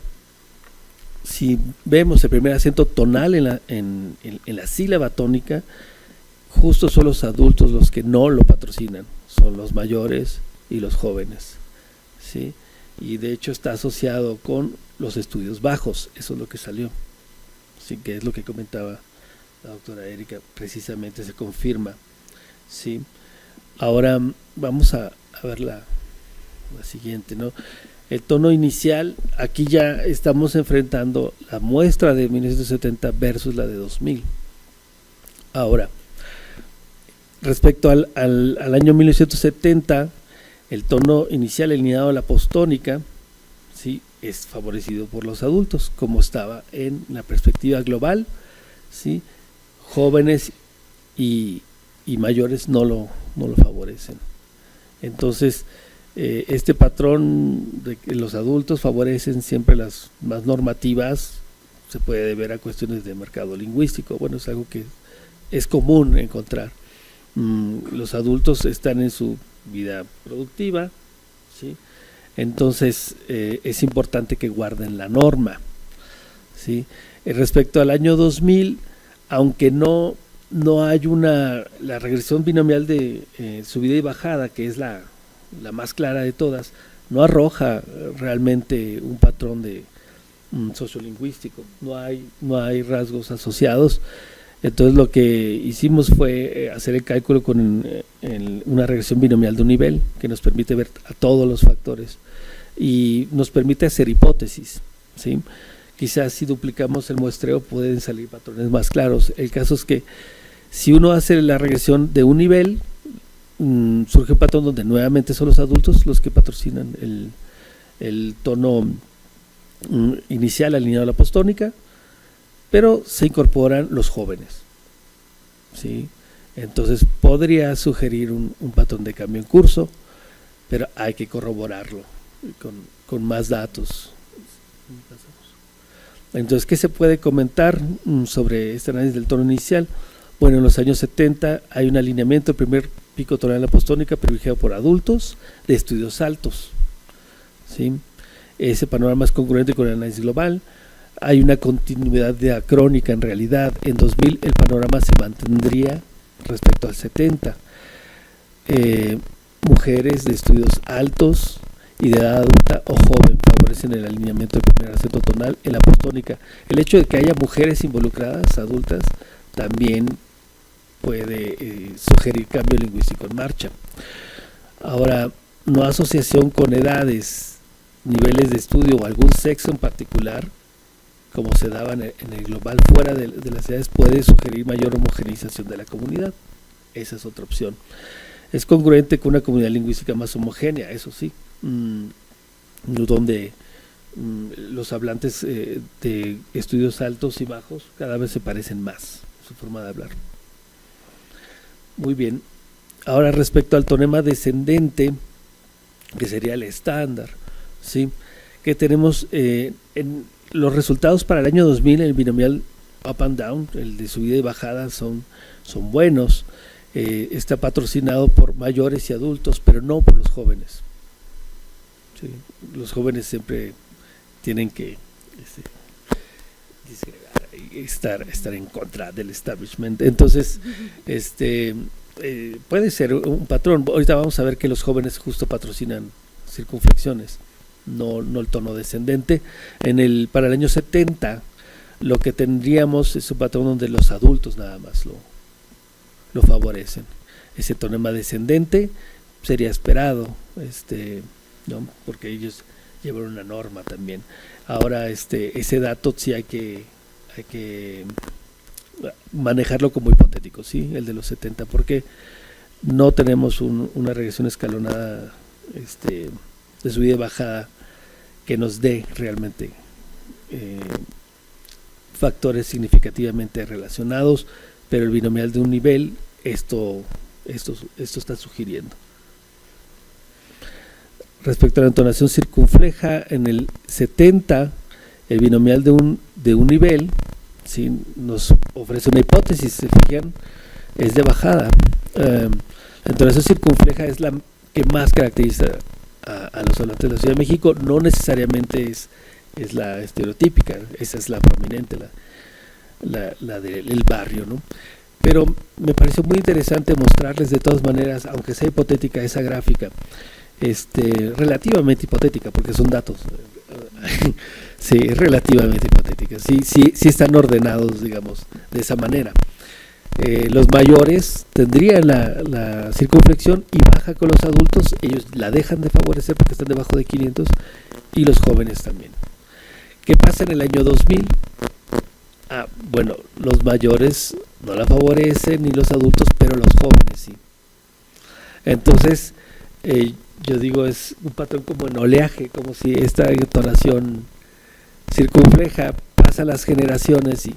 [SPEAKER 9] si vemos el primer acento tonal en la sílaba tónica, justo son los adultos los que no lo patrocinan, son los mayores y los jóvenes, ¿sí? Y de hecho está asociado con los estudios bajos, eso es lo que salió, ¿sí? Que es lo que comentaba la doctora Erika, precisamente se confirma, ¿sí? Ahora vamos a ver la siguiente, ¿no? El tono inicial, aquí ya estamos enfrentando la muestra de 1970 versus la de 2000. Ahora, respecto al año 1970, el tono inicial alineado a la postónica, ¿sí? Es favorecido por los adultos, como estaba en la perspectiva global, ¿sí? Jóvenes y mayores no lo favorecen. Entonces, este patrón de que los adultos favorecen siempre las más normativas se puede deber a cuestiones de mercado lingüístico. Bueno, es algo que es común encontrar. Los adultos están en su vida productiva, ¿sí? Entonces es importante que guarden la norma, ¿sí? Respecto al año 2000, aunque no hay la regresión binomial de subida y bajada, que es la más clara de todas, no arroja realmente un patrón de sociolingüístico, no hay rasgos asociados. Entonces lo que hicimos fue hacer el cálculo con una regresión binomial de un nivel que nos permite ver a todos los factores y nos permite hacer hipótesis, ¿sí? Quizás si duplicamos el muestreo pueden salir patrones más claros. El caso es que si uno hace la regresión de un nivel, surge un patrón donde nuevamente son los adultos los que patrocinan el tono inicial alineado a la postónica, pero se incorporan los jóvenes, ¿sí? Entonces podría sugerir un patrón de cambio en curso, pero hay que corroborarlo con más datos. Entonces, ¿qué se puede comentar sobre este análisis del tono inicial? Bueno, en los años 70 hay un alineamiento del primer pico tonal apostónica privilegiado por adultos de estudios altos, ¿sí? Ese panorama es congruente con el análisis global. Hay una continuidad diacrónica en realidad. En 2000 el panorama se mantendría respecto al 70. Mujeres de estudios altos y de edad adulta o joven favorecen el alineamiento del primer acento tonal en la apostónica. El hecho de que haya mujeres involucradas, adultas, también puede sugerir cambio lingüístico en marcha. Ahora, no asociación con edades, niveles de estudio o algún sexo en particular, como se daba en el global fuera de las edades, puede sugerir mayor homogeneización de la comunidad. Esa es otra opción. Es congruente con una comunidad lingüística más homogénea, eso sí, donde los hablantes de estudios altos y bajos cada vez se parecen más, su forma de hablar. Muy bien. Ahora, respecto al tonema descendente, que sería el estándar, ¿sí? Que tenemos en los resultados para el año 2000, el binomial up and down, el de subida y bajada, son buenos. Está patrocinado por mayores y adultos, pero no por los jóvenes. ¿Sí? Los jóvenes siempre tienen que estar en contra del establishment. Entonces, puede ser un patrón. Ahorita vamos a ver que los jóvenes justo patrocinan circunflexiones, no el tono descendente. Para el año 70, lo que tendríamos es un patrón donde los adultos nada más lo favorecen. Ese tonema descendente sería esperado, ¿no? Porque ellos llevan una norma también. Ahora, ese dato sí hay que manejarlo como hipotético, ¿sí? El de los 70, porque no tenemos una regresión escalonada de subida y bajada que nos dé realmente factores significativamente relacionados, pero el binomial de un nivel esto está sugiriendo. Respecto a la entonación circunfleja, en el 70 el binomial de un nivel, ¿sí? Nos ofrece una hipótesis, se fijan, es de bajada. La entonación circunfleja es la que más caracteriza a los hablantes de la Ciudad de México, no necesariamente es la estereotípica, esa es la prominente, la del barrio, ¿no? Pero me pareció muy interesante mostrarles de todas maneras, aunque sea hipotética esa gráfica, relativamente hipotética, porque son datos, sí, relativamente hipotética, sí están ordenados, digamos, de esa manera. Los mayores tendrían la circunflexión y baja con los adultos, ellos la dejan de favorecer porque están debajo de 500, y los jóvenes también. ¿Qué pasa en el año 2000? Bueno, los mayores no la favorecen ni los adultos, pero los jóvenes sí. Entonces, yo digo, es un patrón como en oleaje, como si esta entonación circunfleja pasa las generaciones y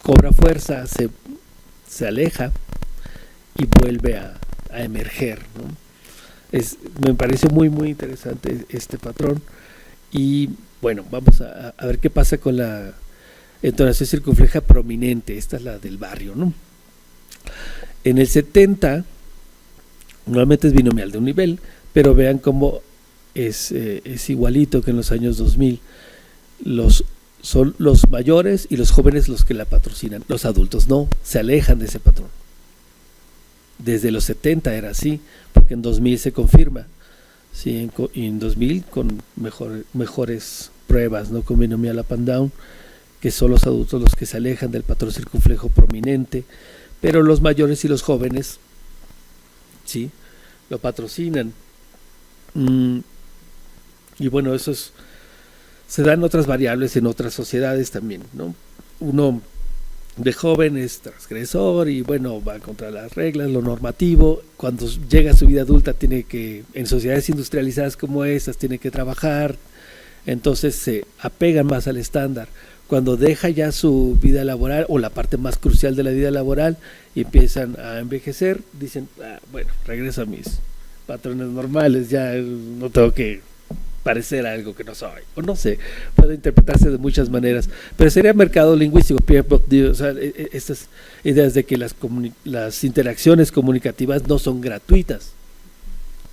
[SPEAKER 9] cobra fuerza, se aleja y vuelve a emerger, ¿no? Me parece muy muy interesante este patrón. Y bueno, vamos a ver qué pasa con la entonación circunfleja prominente. Esta es la del barrio, ¿no? En el 70 normalmente es binomial de un nivel, pero vean cómo es igualito que en los años 2000. Son los mayores y los jóvenes los que la patrocinan, los adultos no, se alejan de ese patrón. Desde los 70 era así, porque en 2000 se confirma, ¿sí? En 2000 con mejores pruebas, ¿no? Con binomial up and down, que son los adultos los que se alejan del patrón circunflejo prominente, pero los mayores y los jóvenes, ¿sí?, lo patrocinan. Y bueno, se dan otras variables en otras sociedades también, ¿no? Uno de joven es transgresor y bueno, va contra las reglas, lo normativo. Cuando llega a su vida adulta tiene que, en sociedades industrializadas como estas, tiene que trabajar, entonces se apegan más al estándar. Cuando deja ya su vida laboral o la parte más crucial de la vida laboral y empiezan a envejecer, dicen, bueno, regreso a mis patrones normales, ya no tengo que parecer algo que no soy, o no sé, puede interpretarse de muchas maneras, pero sería mercado lingüístico. O sea, estas ideas de que las interacciones comunicativas no son gratuitas,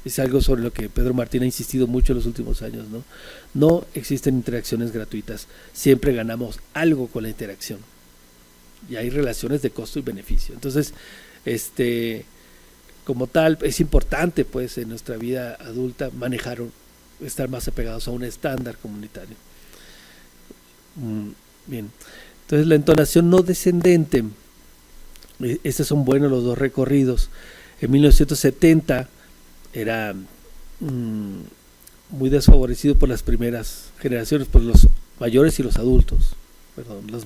[SPEAKER 9] es algo sobre lo que Pedro Martín ha insistido mucho en los últimos años, ¿no? No existen interacciones gratuitas, siempre ganamos algo con la interacción, y hay relaciones de costo y beneficio. Entonces, como tal, es importante, pues, en nuestra vida adulta estar más apegados a un estándar comunitario. Bien, entonces la entonación no descendente, estos son buenos los dos recorridos. En 1970 era muy desfavorecido por las primeras generaciones, por los mayores y los adultos, los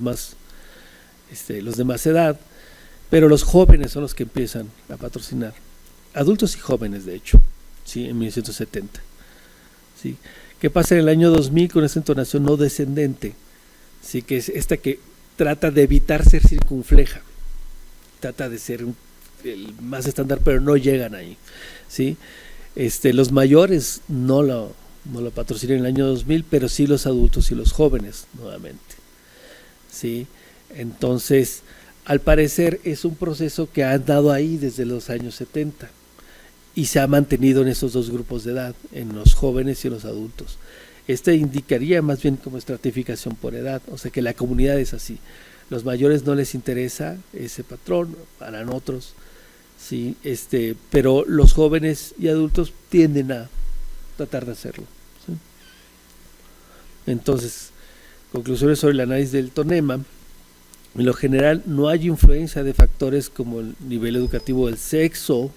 [SPEAKER 9] de más edad, pero los jóvenes son los que empiezan a patrocinar, adultos y jóvenes, de hecho, ¿sí? En 1970. ¿Sí? ¿Qué pasa en el año 2000 con esta entonación no descendente? ¿Sí? Que es esta que trata de evitar ser circunfleja, trata de ser el más estándar, pero no llegan ahí, ¿sí? Los mayores no lo patrocinan en el año 2000, pero sí los adultos y los jóvenes nuevamente, ¿sí? Entonces, al parecer es un proceso que ha andado ahí desde los años 70 y se ha mantenido en esos dos grupos de edad, en los jóvenes y los adultos. Indicaría más bien como estratificación por edad, o sea que la comunidad es así. Los mayores no les interesa ese patrón, harán otros, sí, pero los jóvenes y adultos tienden a tratar de hacerlo, ¿sí? Entonces, conclusiones sobre el análisis del tonema. En lo general no hay influencia de factores como el nivel educativo del sexo,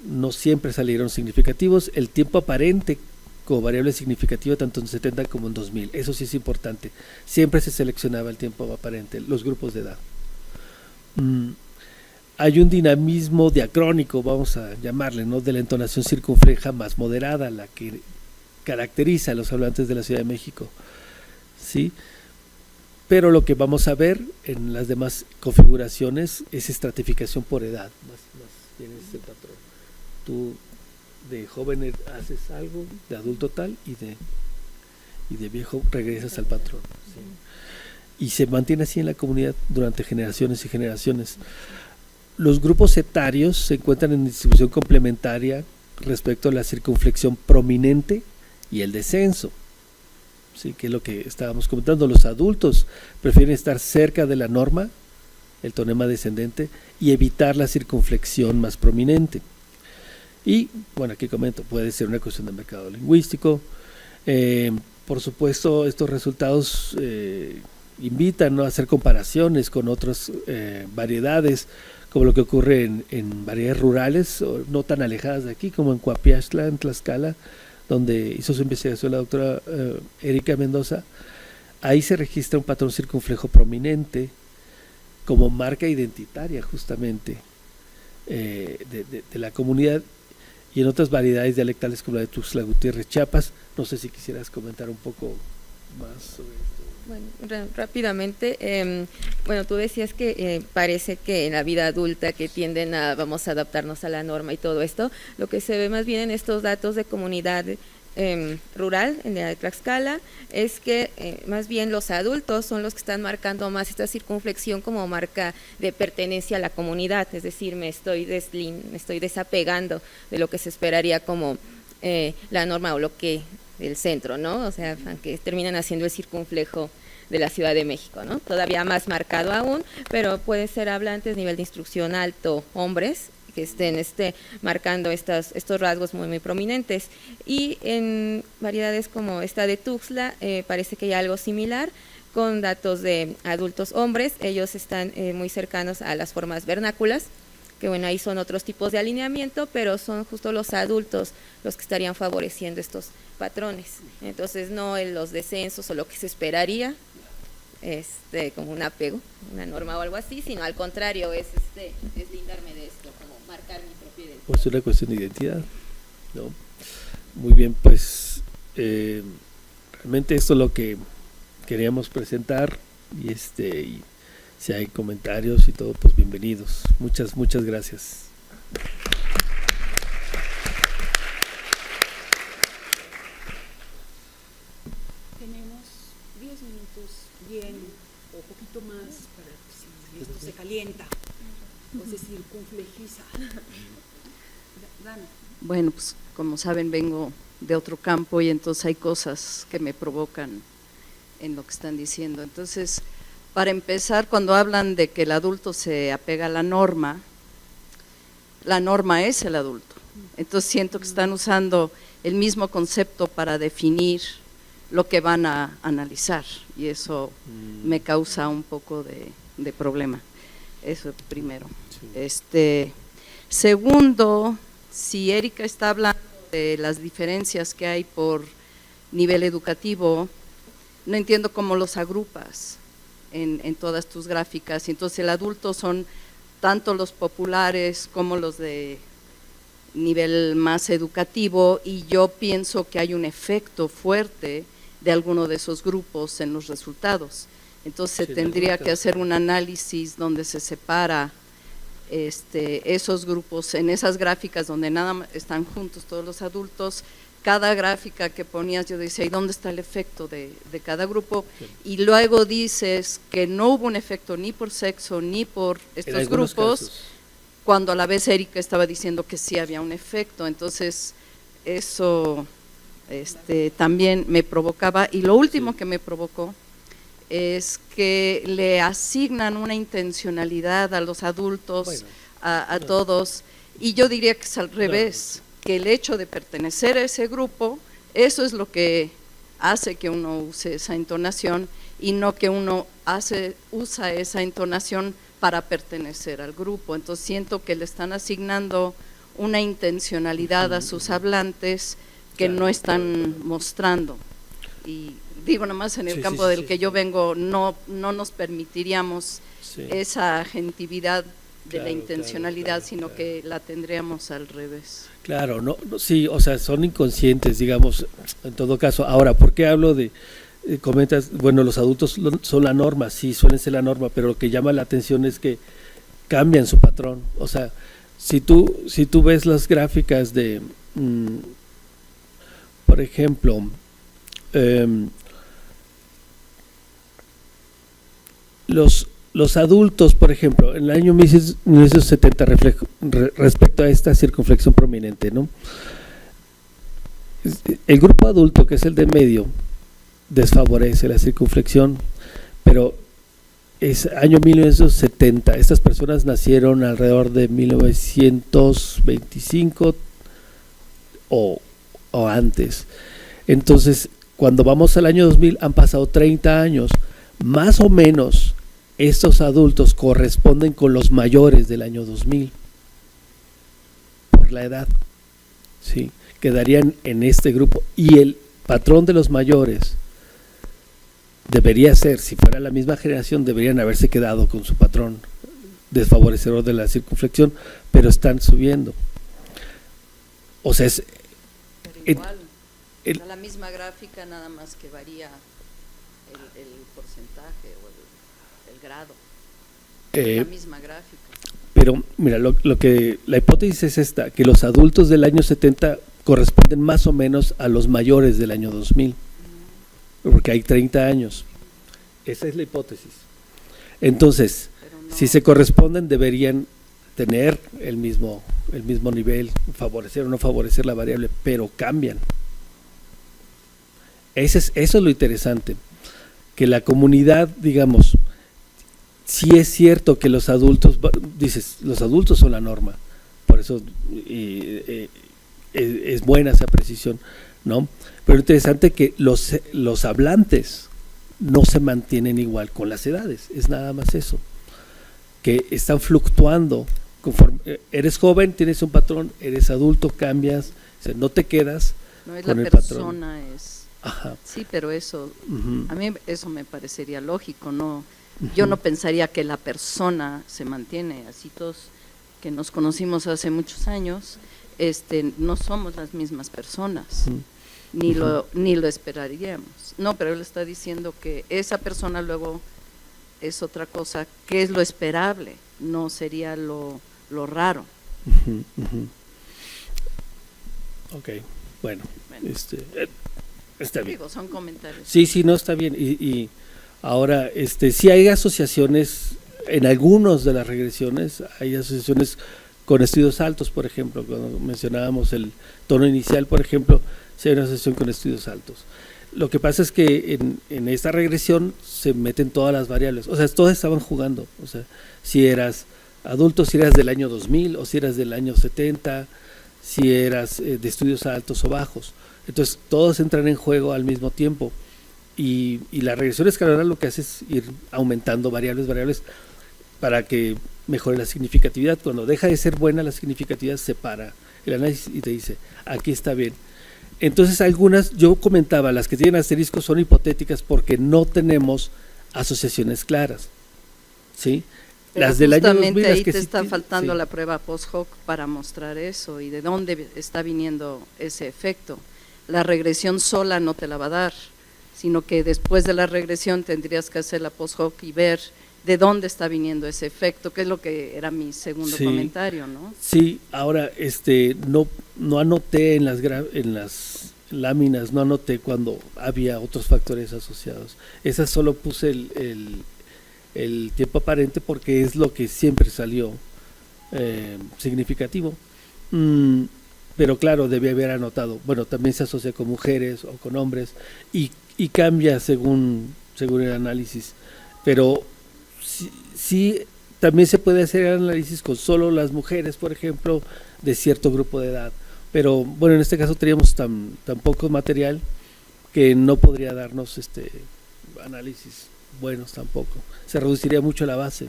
[SPEAKER 9] no siempre salieron significativos. El tiempo aparente como variable significativa tanto en 70 como en 2000, eso sí es importante, siempre se seleccionaba el tiempo aparente, los grupos de edad. Hay un dinamismo diacrónico, vamos a llamarle, ¿no?, de la entonación circunfleja más moderada, la que caracteriza a los hablantes de la Ciudad de México, ¿sí? Pero lo que vamos a ver en las demás configuraciones es estratificación por edad, más tienes ese patrón. Tú de joven haces algo, de adulto tal, y de viejo regresas al patrón, ¿sí? Y se mantiene así en la comunidad durante generaciones y generaciones. Los grupos etarios se encuentran en distribución complementaria respecto a la circunflexión prominente y el descenso, ¿sí? Que es lo que estábamos comentando. Los adultos prefieren estar cerca de la norma, el tonema descendente, y evitar la circunflexión más prominente. Y, bueno, aquí comento, puede ser una cuestión de mercado lingüístico. Por supuesto, estos resultados invitan, ¿no?, a hacer comparaciones con otras variedades, como lo que ocurre en variedades rurales, o no tan alejadas de aquí, como en Coapiaxtla, en Tlaxcala, donde hizo su investigación la doctora Erika Mendoza. Ahí se registra un patrón circunflejo prominente como marca identitaria justamente de la comunidad, y en otras variedades dialectales como la de Tuxtla Gutiérrez, Chiapas. No sé si quisieras comentar un poco más sobre esto.
[SPEAKER 2] Bueno, rápidamente, bueno, tú decías que parece que en la vida adulta que tienden a, vamos a adaptarnos a la norma y todo esto, lo que se ve más bien en estos datos de comunidad rural, en la de Tlaxcala, es que más bien los adultos son los que están marcando más esta circunflexión como marca de pertenencia a la comunidad, es decir, me estoy desapegando de lo que se esperaría como la norma o lo que del centro, ¿no? O sea, que terminan haciendo el circunflejo de la Ciudad de México, ¿no? Todavía más marcado aún, pero puede ser hablantes, nivel de instrucción alto, hombres, que estén marcando estos rasgos muy, muy prominentes. Y en variedades como esta de Tuxtla, parece que hay algo similar, con datos de adultos hombres. Ellos están muy cercanos a las formas vernáculas, que bueno, ahí son otros tipos de alineamiento, pero son justo los adultos los que estarían favoreciendo estos patrones. Entonces no en los descensos o lo que se esperaría, como un apego, una norma o algo así, sino al contrario, es deslindarme de esto, como marcar mi propia identidad.
[SPEAKER 9] Pues una cuestión de identidad, ¿no? Muy bien, pues realmente esto es lo que queríamos presentar y y si hay comentarios y todo, pues bienvenidos. Muchas gracias.
[SPEAKER 1] Tenemos 10 minutos bien o poquito más para si esto se calienta o se circunflejiza. Dana.
[SPEAKER 10] Bueno, pues como saben vengo de otro campo y entonces hay cosas que me provocan en lo que están diciendo. Entonces, para empezar, cuando hablan de que el adulto se apega a la norma es el adulto. Entonces siento que están usando el mismo concepto para definir lo que van a analizar y eso me causa un poco de problema. Eso primero.
[SPEAKER 9] Sí.
[SPEAKER 10] Segundo, si Erika está hablando de las diferencias que hay por nivel educativo, no entiendo cómo los agrupas en todas tus gráficas. Entonces el adulto son tanto los populares como los de nivel más educativo y yo pienso que hay un efecto fuerte de alguno de esos grupos en los resultados. Entonces tendría que hacer un análisis donde se separa esos grupos en esas gráficas donde nada más están juntos todos los adultos. Cada gráfica que ponías yo decía, ¿y dónde está el efecto de cada grupo? Sí. Y luego dices que no hubo un efecto ni por sexo ni por estos grupos, casos, cuando a la vez Erika estaba diciendo que sí había un efecto. Entonces eso también me provocaba. Y lo último que me provocó es que le asignan una intencionalidad a los adultos, a todos, y yo diría que es al revés, que el hecho de pertenecer a ese grupo, eso es lo que hace que uno use esa entonación y no que uno usa esa entonación para pertenecer al grupo. Entonces siento que le están asignando una intencionalidad a sus hablantes que no están mostrando. Y digo, nomás en el campo del que yo vengo, no nos permitiríamos esa agentividad de la intencionalidad, sino que la tendríamos al revés.
[SPEAKER 9] Claro, no, sí, o sea, son inconscientes, digamos, en todo caso. Ahora, ¿por qué hablo de, comentas, bueno, los adultos son la norma, sí, suelen ser la norma, pero lo que llama la atención es que cambian su patrón. O sea, si tú ves las gráficas de, por ejemplo, los adultos, por ejemplo, en el año 1970, respecto a esta circunflexión prominente, ¿no? El grupo adulto, que es el de medio, desfavorece la circunflexión, pero es año 1970, estas personas nacieron alrededor de 1925 o antes. Entonces, cuando vamos al año 2000, han pasado 30 años, más o menos. Estos adultos corresponden con los mayores del año 2000 por la edad, ¿sí? Quedarían en este grupo y el patrón de los mayores debería ser, si fuera la misma generación, deberían haberse quedado con su patrón desfavorecedor de la circunflexión, pero están subiendo. O sea, es
[SPEAKER 10] igual, la misma gráfica, nada más que varía el porcentaje o el grado, la misma gráfica.
[SPEAKER 9] Pero mira, la hipótesis es esta, que los adultos del año 70 corresponden más o menos a los mayores del año 2000, porque hay 30 años. Esa es la hipótesis. Entonces, si se corresponden, deberían tener el mismo nivel, favorecer o no favorecer la variable, pero cambian. Eso es lo interesante, que la comunidad, digamos, sí es cierto que los adultos, dices, los adultos son la norma, por eso es buena esa precisión, ¿no? Pero interesante que los hablantes no se mantienen igual con las edades, es nada más eso, que están fluctuando, conforme eres joven, tienes un patrón, eres adulto, cambias, o sea, no te quedas
[SPEAKER 10] no es
[SPEAKER 9] con
[SPEAKER 10] la
[SPEAKER 9] el
[SPEAKER 10] persona
[SPEAKER 9] patrón. Ajá.
[SPEAKER 10] Sí, pero eso, a mí eso me parecería lógico, no. Yo no pensaría que la persona se mantiene, así todos que nos conocimos hace muchos años, no somos las mismas personas. ni lo esperaríamos. No, pero él está diciendo que esa persona luego es otra cosa, que es lo esperable, no sería lo raro.
[SPEAKER 9] Ok, bueno. Está bien.
[SPEAKER 10] Digo, son comentarios.
[SPEAKER 9] Sí, no, está bien. Y ahora, sí hay asociaciones, en algunas de las regresiones, hay asociaciones con estudios altos, por ejemplo, cuando mencionábamos el tono inicial, por ejemplo, sí hay una asociación con estudios altos. Lo que pasa es que en esta regresión se meten todas las variables, o sea, todas estaban jugando, o sea, si eras adulto, si eras del año 2000 o si eras del año 70, si eras de estudios altos o bajos. Entonces, todos entran en juego al mismo tiempo. Y la regresión escalonal lo que hace es ir aumentando variables, para que mejore la significatividad. Cuando deja de ser buena la significatividad, se para el análisis y te dice, aquí está bien. Entonces, algunas, yo comentaba, las que tienen asteriscos son hipotéticas porque no tenemos asociaciones claras, ¿sí?
[SPEAKER 10] Pero
[SPEAKER 9] las del año 2000,
[SPEAKER 10] ahí
[SPEAKER 9] las que
[SPEAKER 10] te
[SPEAKER 9] sí
[SPEAKER 10] está faltando
[SPEAKER 9] sí.
[SPEAKER 10] la prueba post hoc para mostrar eso y de dónde está viniendo ese efecto. La regresión sola no te la va a dar, sino que después de la regresión tendrías que hacer la post hoc y ver de dónde está viniendo ese efecto, que es lo que era mi segundo comentario, ¿no?
[SPEAKER 9] Sí, ahora no anoté en las láminas, no anoté cuando había otros factores asociados. Esas solo puse el tiempo aparente porque es lo que siempre salió significativo. Pero claro, debía haber anotado, bueno, también se asocia con mujeres o con hombres y cambia según el análisis, pero sí también se puede hacer el análisis con solo las mujeres, por ejemplo, de cierto grupo de edad, pero bueno, en este caso teníamos tan poco material que no podría darnos análisis buenos tampoco, se reduciría mucho la base.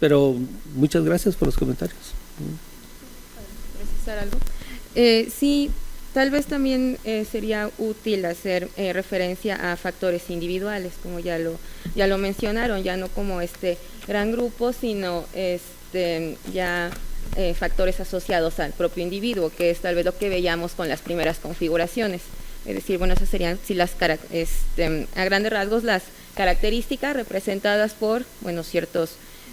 [SPEAKER 9] Pero muchas gracias por los comentarios.
[SPEAKER 2] Algo. Sí, tal vez también sería útil hacer referencia a factores individuales, como ya lo mencionaron, ya no como gran grupo, sino ya factores asociados al propio individuo, que es tal vez lo que veíamos con las primeras configuraciones. Es decir, bueno, esas serían a grandes rasgos las características representadas por, bueno, ciertos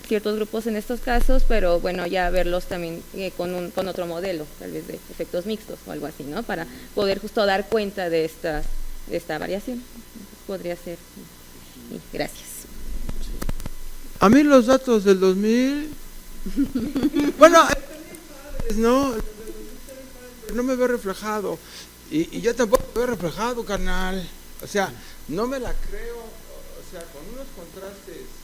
[SPEAKER 2] grupos en estos casos, pero bueno, ya verlos también con otro modelo, tal vez de efectos mixtos o algo así, ¿no? Para poder justo dar cuenta de esta variación. Podría ser. Y gracias.
[SPEAKER 11] A mí los datos del 2000, bueno, no me veo reflejado, y yo tampoco me veo reflejado, carnal, o sea, no me la creo, o sea, con unos contrastes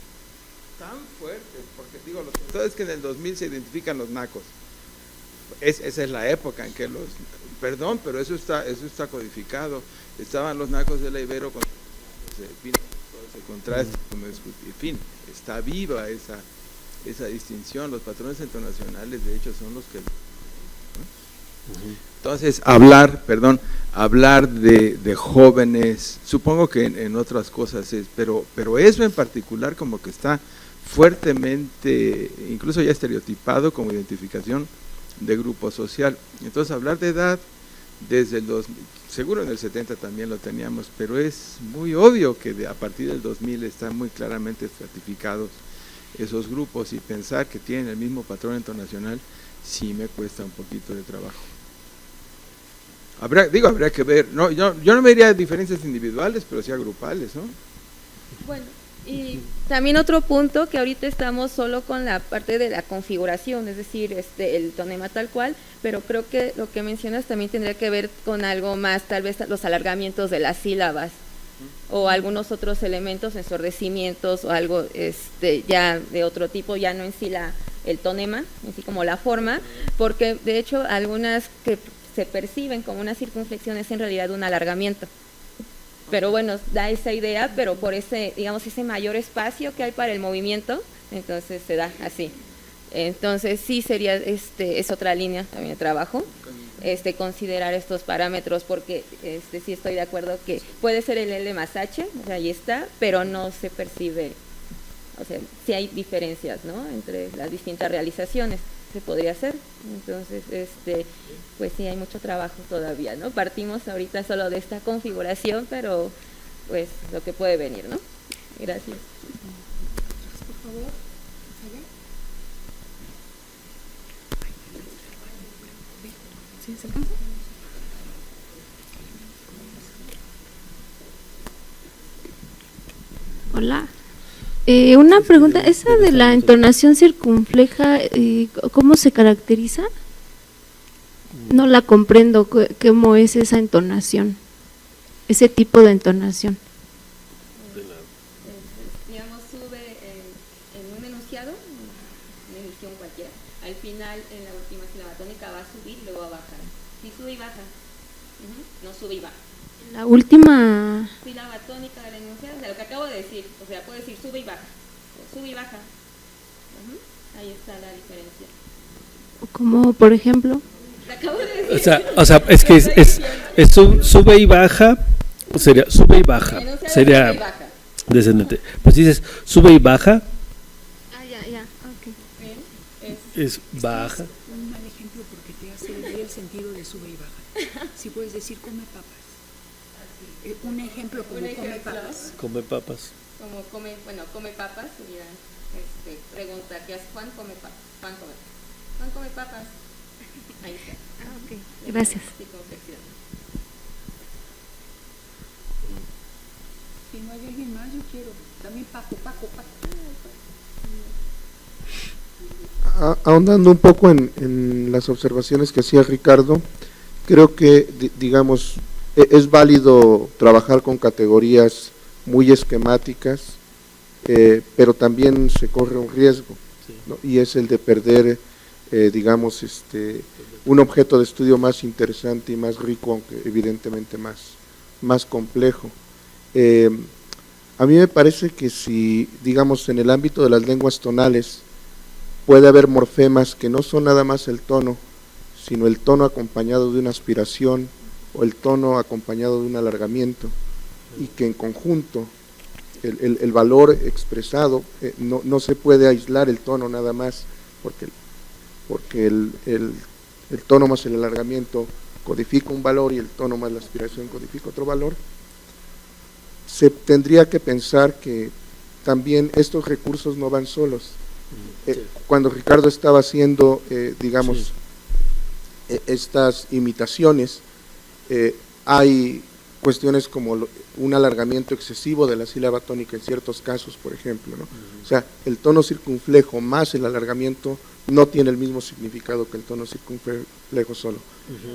[SPEAKER 11] tan fuertes, porque digo, es que en el 2000 se identifican los nacos. Esa es la época en que perdón, pero eso está codificado. Estaban los nacos de la Ibero con ese contraste, en fin, está viva esa distinción. Los patrones internacionales, de hecho, son los que... Entonces, hablar de jóvenes, supongo que en otras cosas pero eso en particular como que está fuertemente, incluso ya estereotipado como identificación de grupo social. Entonces, hablar de edad desde el 2000, seguro en el 70 también lo teníamos, pero es muy obvio que a partir del 2000 están muy claramente estratificados esos grupos, y pensar que tienen el mismo patrón internacional sí me cuesta un poquito de trabajo. Habría que ver, no, yo no me diría diferencias individuales, pero sí agrupales, ¿no?
[SPEAKER 2] Bueno, y también otro punto, que ahorita estamos solo con la parte de la configuración, es decir, el tonema tal cual, pero creo que lo que mencionas también tendría que ver con algo más, tal vez los alargamientos de las sílabas o algunos otros elementos, ensordecimientos o algo ya de otro tipo, ya no en sí el tonema, en sí como la forma, porque de hecho algunas que se perciben como una circunflexión es en realidad un alargamiento. Pero bueno, da esa idea, pero por ese mayor espacio que hay para el movimiento, entonces se da así. Entonces sí sería, es otra línea también de trabajo, considerar estos parámetros, porque sí estoy de acuerdo que puede ser el L más H, o sea, ahí está, pero no se percibe, o sea, sí hay diferencias, ¿no?, entre las distintas realizaciones. se podría hacer. Entonces, pues sí, hay mucho trabajo todavía, ¿no? Partimos ahorita solo de esta configuración, pero pues lo que puede venir, ¿no? Gracias.
[SPEAKER 1] Por favor. ¿Sí se alcanza?
[SPEAKER 12] Hola. Una pregunta, ¿esa de la entonación circunfleja, cómo se caracteriza? No la comprendo, ¿cómo es esa entonación? Ese tipo de entonación.
[SPEAKER 2] Digamos, sube en un enunciado, una enunciación cualquiera, al final en la última sílaba tónica va a subir y luego va a bajar. Sí, sube y baja. No sube y baja.
[SPEAKER 12] La última
[SPEAKER 2] sílaba tónica del enunciado, o sea, lo que acabo de decir, o sea, puede decir sube y baja, o sube y baja. Ahí está la diferencia.
[SPEAKER 12] Como por ejemplo.
[SPEAKER 2] Te acabo de decir.
[SPEAKER 9] O sea, es que es sube y baja, sería sube y baja, sería
[SPEAKER 2] sube y baja.
[SPEAKER 9] Descendente. Pues dices sube y baja.
[SPEAKER 12] Ya, ok.
[SPEAKER 9] Es baja.
[SPEAKER 1] Un mal ejemplo porque te hace ver el sentido de sube y baja. Si puedes decir come papas. Un ejemplo como come papas.
[SPEAKER 9] Come papas.
[SPEAKER 2] Como come papas sería pregunta ¿qué hace Juan? Come papas. Juan come papas. Ahí está.
[SPEAKER 12] Okay. Gracias.
[SPEAKER 1] Si no hay alguien más, yo quiero. También Paco.
[SPEAKER 13] Ahondando un poco en las observaciones que hacía Ricardo, creo que, digamos, es válido trabajar con categorías muy esquemáticas, pero también se corre un riesgo, ¿no? Y es el de perder, digamos, un objeto de estudio más interesante y más rico, aunque evidentemente más complejo. A mí me parece que si, digamos, en el ámbito de las lenguas tonales puede haber morfemas que no son nada más el tono, sino el tono acompañado de una aspiración o el tono acompañado de un alargamiento, y que en conjunto el valor expresado no se puede aislar el tono nada más, porque el tono más el alargamiento codifica un valor y el tono más la aspiración codifica otro valor. Se tendría que pensar que también estos recursos no van solos. Cuando Ricardo estaba haciendo, digamos, estas imitaciones, hay cuestiones como un alargamiento excesivo de la sílaba tónica en ciertos casos, por ejemplo, ¿no? O sea, el tono circunflejo más el alargamiento no tiene el mismo significado que el tono circunflejo solo.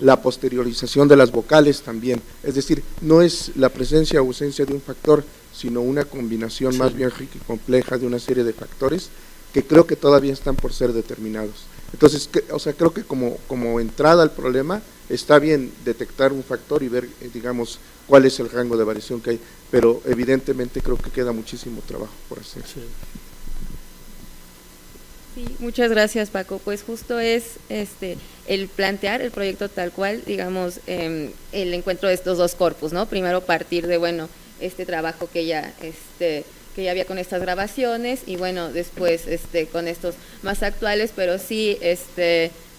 [SPEAKER 13] La posteriorización de las vocales también, es decir, no es la presencia o ausencia de un factor, sino una combinación más bien rica y compleja de una serie de factores que creo que todavía están por ser determinados. Entonces, creo que como entrada al problema está bien detectar un factor y ver, digamos, cuál es el rango de variación que hay, pero evidentemente creo que queda muchísimo trabajo por hacer.
[SPEAKER 2] Sí, muchas gracias, Paco. Pues justo es el plantear el proyecto tal cual, digamos, el encuentro de estos dos corpus, ¿no? Primero partir de, bueno, este trabajo que ya había con estas grabaciones y bueno, después con estos más actuales, pero sí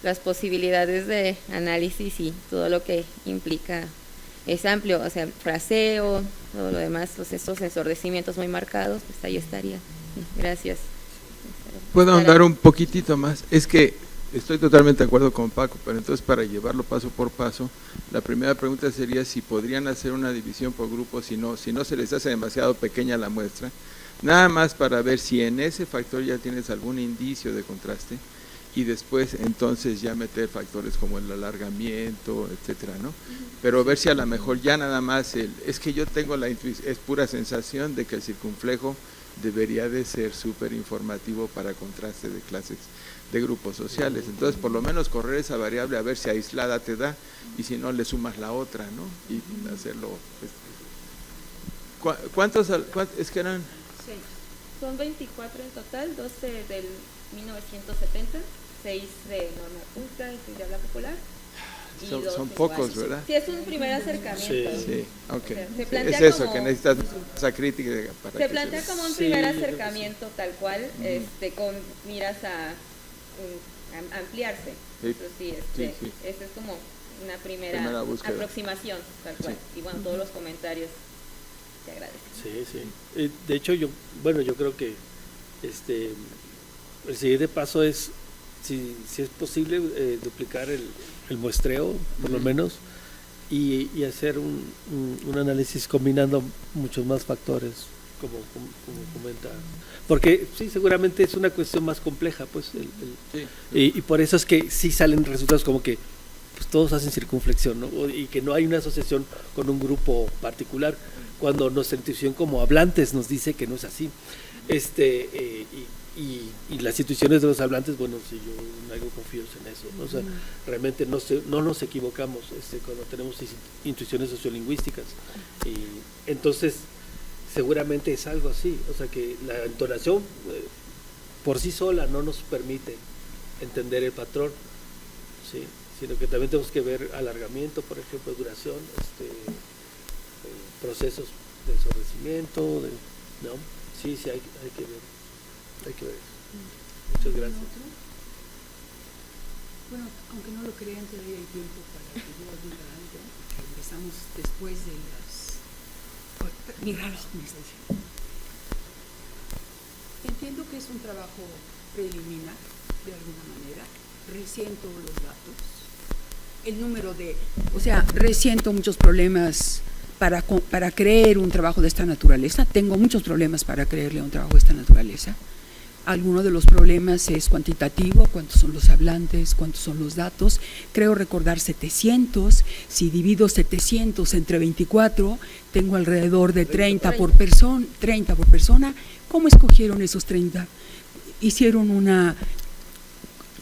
[SPEAKER 2] las posibilidades de análisis y todo lo que implica es amplio, o sea, fraseo, todo lo demás, pues estos ensordecimientos muy marcados, pues ahí estaría. Gracias.
[SPEAKER 11] ¿Puedo ahondar un poquitito más? Es que estoy totalmente de acuerdo con Paco, pero entonces para llevarlo paso por paso, la primera pregunta sería si podrían hacer una división por grupos, si no se les hace demasiado pequeña la muestra, nada más para ver si en ese factor ya tienes algún indicio de contraste, y después entonces ya meter factores como el alargamiento, etcétera, ¿no? Pero ver si a lo mejor ya nada más es que yo tengo es pura sensación de que el circunflejo debería de ser súper informativo para contraste de clases de grupos sociales, entonces por lo menos correr esa variable a ver si aislada te da, y si no le sumas la otra, ¿no? Y hacerlo. ¿Cuántos es que eran?
[SPEAKER 2] Sí. Son 24 en total, 12 del 1970, 6 de norma culta y 6 de habla popular.
[SPEAKER 11] Son pocos, ¿verdad?
[SPEAKER 2] Sí, es un primer acercamiento.
[SPEAKER 11] Sí, ok.
[SPEAKER 2] Se plantea
[SPEAKER 11] es eso,
[SPEAKER 2] como,
[SPEAKER 11] que necesitas esa crítica para
[SPEAKER 2] se plantea como un primer acercamiento tal cual, con miras a ampliarse.
[SPEAKER 11] Sí,
[SPEAKER 2] Eso sí, esa es como una primera aproximación, tal cual. Sí. Y bueno, todos los comentarios se agradecen.
[SPEAKER 9] Sí. De hecho, yo creo que el siguiente paso es, si es posible, duplicar el muestreo, por lo menos, y hacer un análisis combinando muchos más factores, como comenta. Porque sí, seguramente es una cuestión más compleja, pues, y por eso es que sí salen resultados como que pues, todos hacen circunflexión, ¿no? Y que no hay una asociación con un grupo particular, cuando nuestra intuición como hablantes nos dice que no es así. Y las instituciones de los hablantes, bueno, sí, yo algo confío en eso, ¿no? O sea, realmente no nos equivocamos cuando tenemos intuiciones sociolingüísticas, y entonces seguramente es algo así, o sea que la entonación por sí sola no nos permite entender el patrón, ¿sí? Sino que también tenemos que ver alargamiento, por ejemplo, duración, procesos de ensordecimiento, ¿no? Sí, hay que ver. Hay que ver eso. Muchas gracias.
[SPEAKER 1] Bueno, aunque no lo crean, todavía hay tiempo para que yo diga algo. Empezamos después de las... Mi reloj me está diciendo. Entiendo que es un trabajo preliminar, de alguna manera. Resiento los datos. El número de... O sea, resiento muchos problemas para creer un trabajo de esta naturaleza. Tengo muchos problemas para creerle a un trabajo de esta naturaleza. Alguno de los problemas es cuantitativo, cuántos son los hablantes, cuántos son los datos. Creo recordar 700, si divido 700 entre 24, tengo alrededor de 30 por persona. ¿Cómo escogieron esos 30? Hicieron un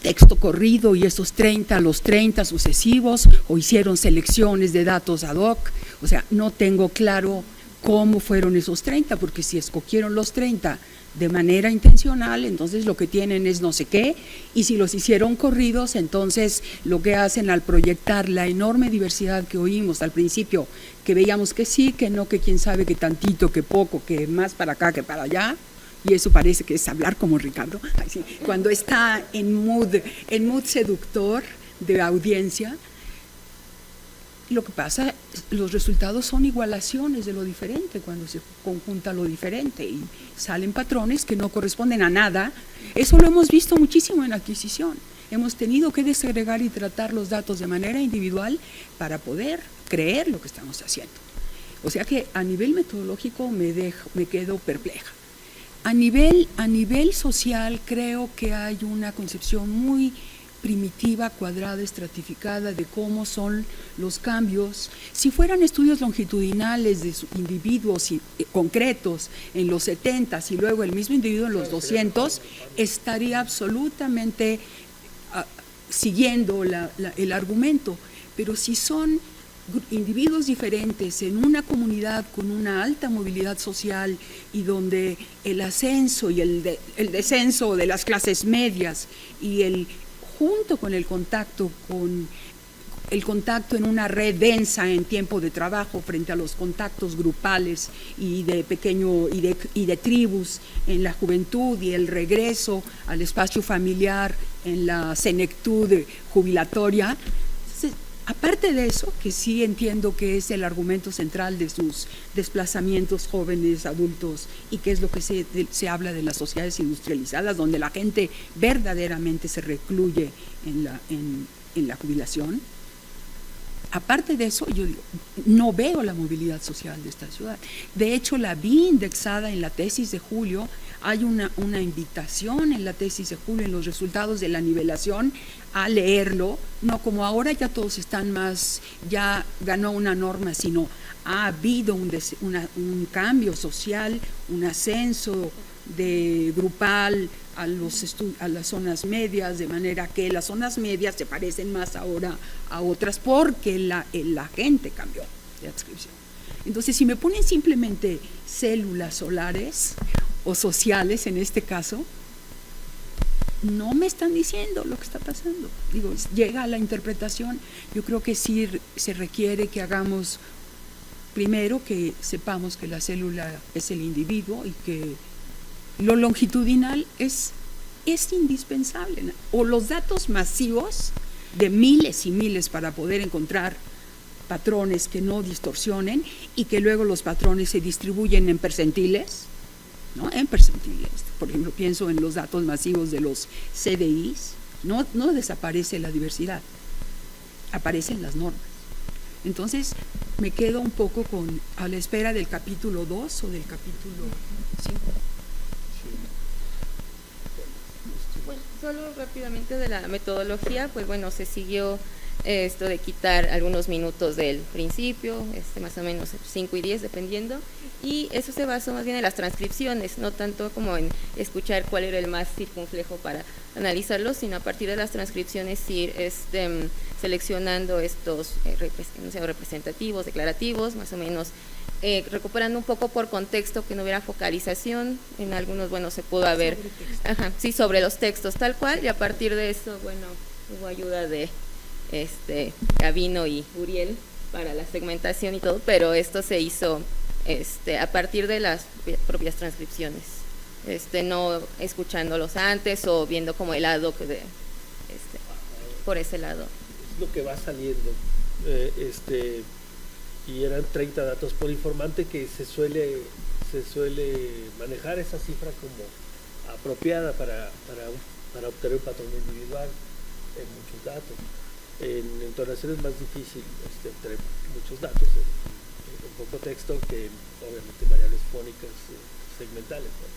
[SPEAKER 1] texto corrido y esos 30, los 30 sucesivos, o hicieron selecciones de datos ad hoc. O sea, no tengo claro cómo fueron esos 30, porque si escogieron los 30 de manera intencional, entonces lo que tienen es no sé qué, y si los hicieron corridos, entonces lo que hacen al proyectar la enorme diversidad que oímos al principio, que veíamos que sí, que no, que quién sabe, que tantito, que poco, que más para acá, que para allá, y eso parece que es hablar como Ricardo, así, cuando está en mood seductor de audiencia. Lo que pasa, los resultados son igualaciones de lo diferente, cuando se conjunta lo diferente y salen patrones que no corresponden a nada. Eso lo hemos visto muchísimo en adquisición. Hemos tenido que desagregar y tratar los datos de manera individual para poder creer lo que estamos haciendo. O sea que a nivel metodológico me quedo perpleja. A nivel social creo que hay una concepción muy primitiva, cuadrada, estratificada de cómo son los cambios. Si fueran estudios longitudinales de individuos concretos en los 70 y luego el mismo individuo en los 200, estaría absolutamente siguiendo el argumento. Pero si son individuos diferentes en una comunidad con una alta movilidad social y donde el ascenso y el descenso de las clases medias y junto con el contacto en una red densa en tiempo de trabajo frente a los contactos grupales y de tribus en la juventud y el regreso al espacio familiar en la senectud jubilatoria. Aparte de eso, que sí entiendo que es el argumento central de sus desplazamientos jóvenes, adultos, y que es lo que se habla de las sociedades industrializadas, donde la gente verdaderamente se recluye en la jubilación. Aparte de eso, yo digo, no veo la movilidad social de esta ciudad. De hecho, la vi indexada en la tesis de Julio. Hay una invitación en la tesis de Julio, en los resultados de la nivelación, a leerlo, no como ahora ya todos están más, ya ganó una norma, sino ha habido un cambio social, un ascenso de grupal a las zonas medias, de manera que las zonas medias se parecen más ahora a otras porque la gente cambió de adscripción. Entonces, si me ponen simplemente células solares o sociales en este caso, no me están diciendo lo que está pasando. Digo, llega a la interpretación. Yo creo que sí se requiere que hagamos, primero, que sepamos que la célula es el individuo y que lo longitudinal es es indispensable. O los datos masivos de miles y miles para poder encontrar patrones que no distorsionen y que luego los patrones se distribuyen en percentiles, ¿no? En percentiles. Por ejemplo, pienso en los datos masivos de los CDIs. No desaparece la diversidad, aparecen las normas. Entonces, me quedo un poco a la espera del capítulo 2 o del capítulo 5.
[SPEAKER 2] Bueno, solo rápidamente de la metodología, pues bueno, se siguió esto de quitar algunos minutos del principio, más o menos 5 y 10 dependiendo, y eso se basó más bien en las transcripciones, no tanto como en escuchar cuál era el más circunflejo para analizarlo, sino a partir de las transcripciones ir seleccionando estos representativos, declarativos, más o menos recuperando un poco por contexto que no hubiera focalización, en algunos, bueno, se pudo haber, sobre los textos tal cual, y a partir de eso, bueno, hubo ayuda de Gabino y Uriel para la segmentación y todo, pero esto se hizo a partir de las propias transcripciones, no escuchándolos antes o viendo como el ad hoc por ese lado.
[SPEAKER 9] Es lo que va saliendo, y eran 30 datos por informante, que se suele manejar esa cifra como apropiada para obtener un patrón individual en muchos datos. En entonación es más difícil obtener muchos datos en poco texto que obviamente variables fónicas segmentales, ¿no?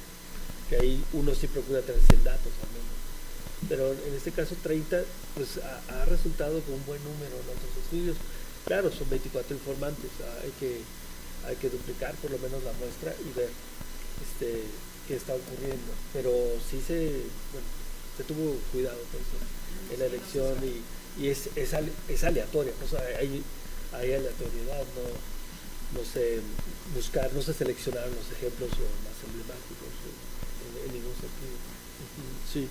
[SPEAKER 9] Que ahí uno sí procura tener 100 datos al menos, pero en este caso 30 pues ha resultado con un buen número en otros estudios. Claro, son 24 informantes, hay que duplicar por lo menos la muestra y ver qué está ocurriendo, pero sí se tuvo cuidado pues, en la elección y es aleatoria, o sea, hay aleatoriedad, no se seleccionaron los ejemplos más emblemáticos en ningún sentido. Sí.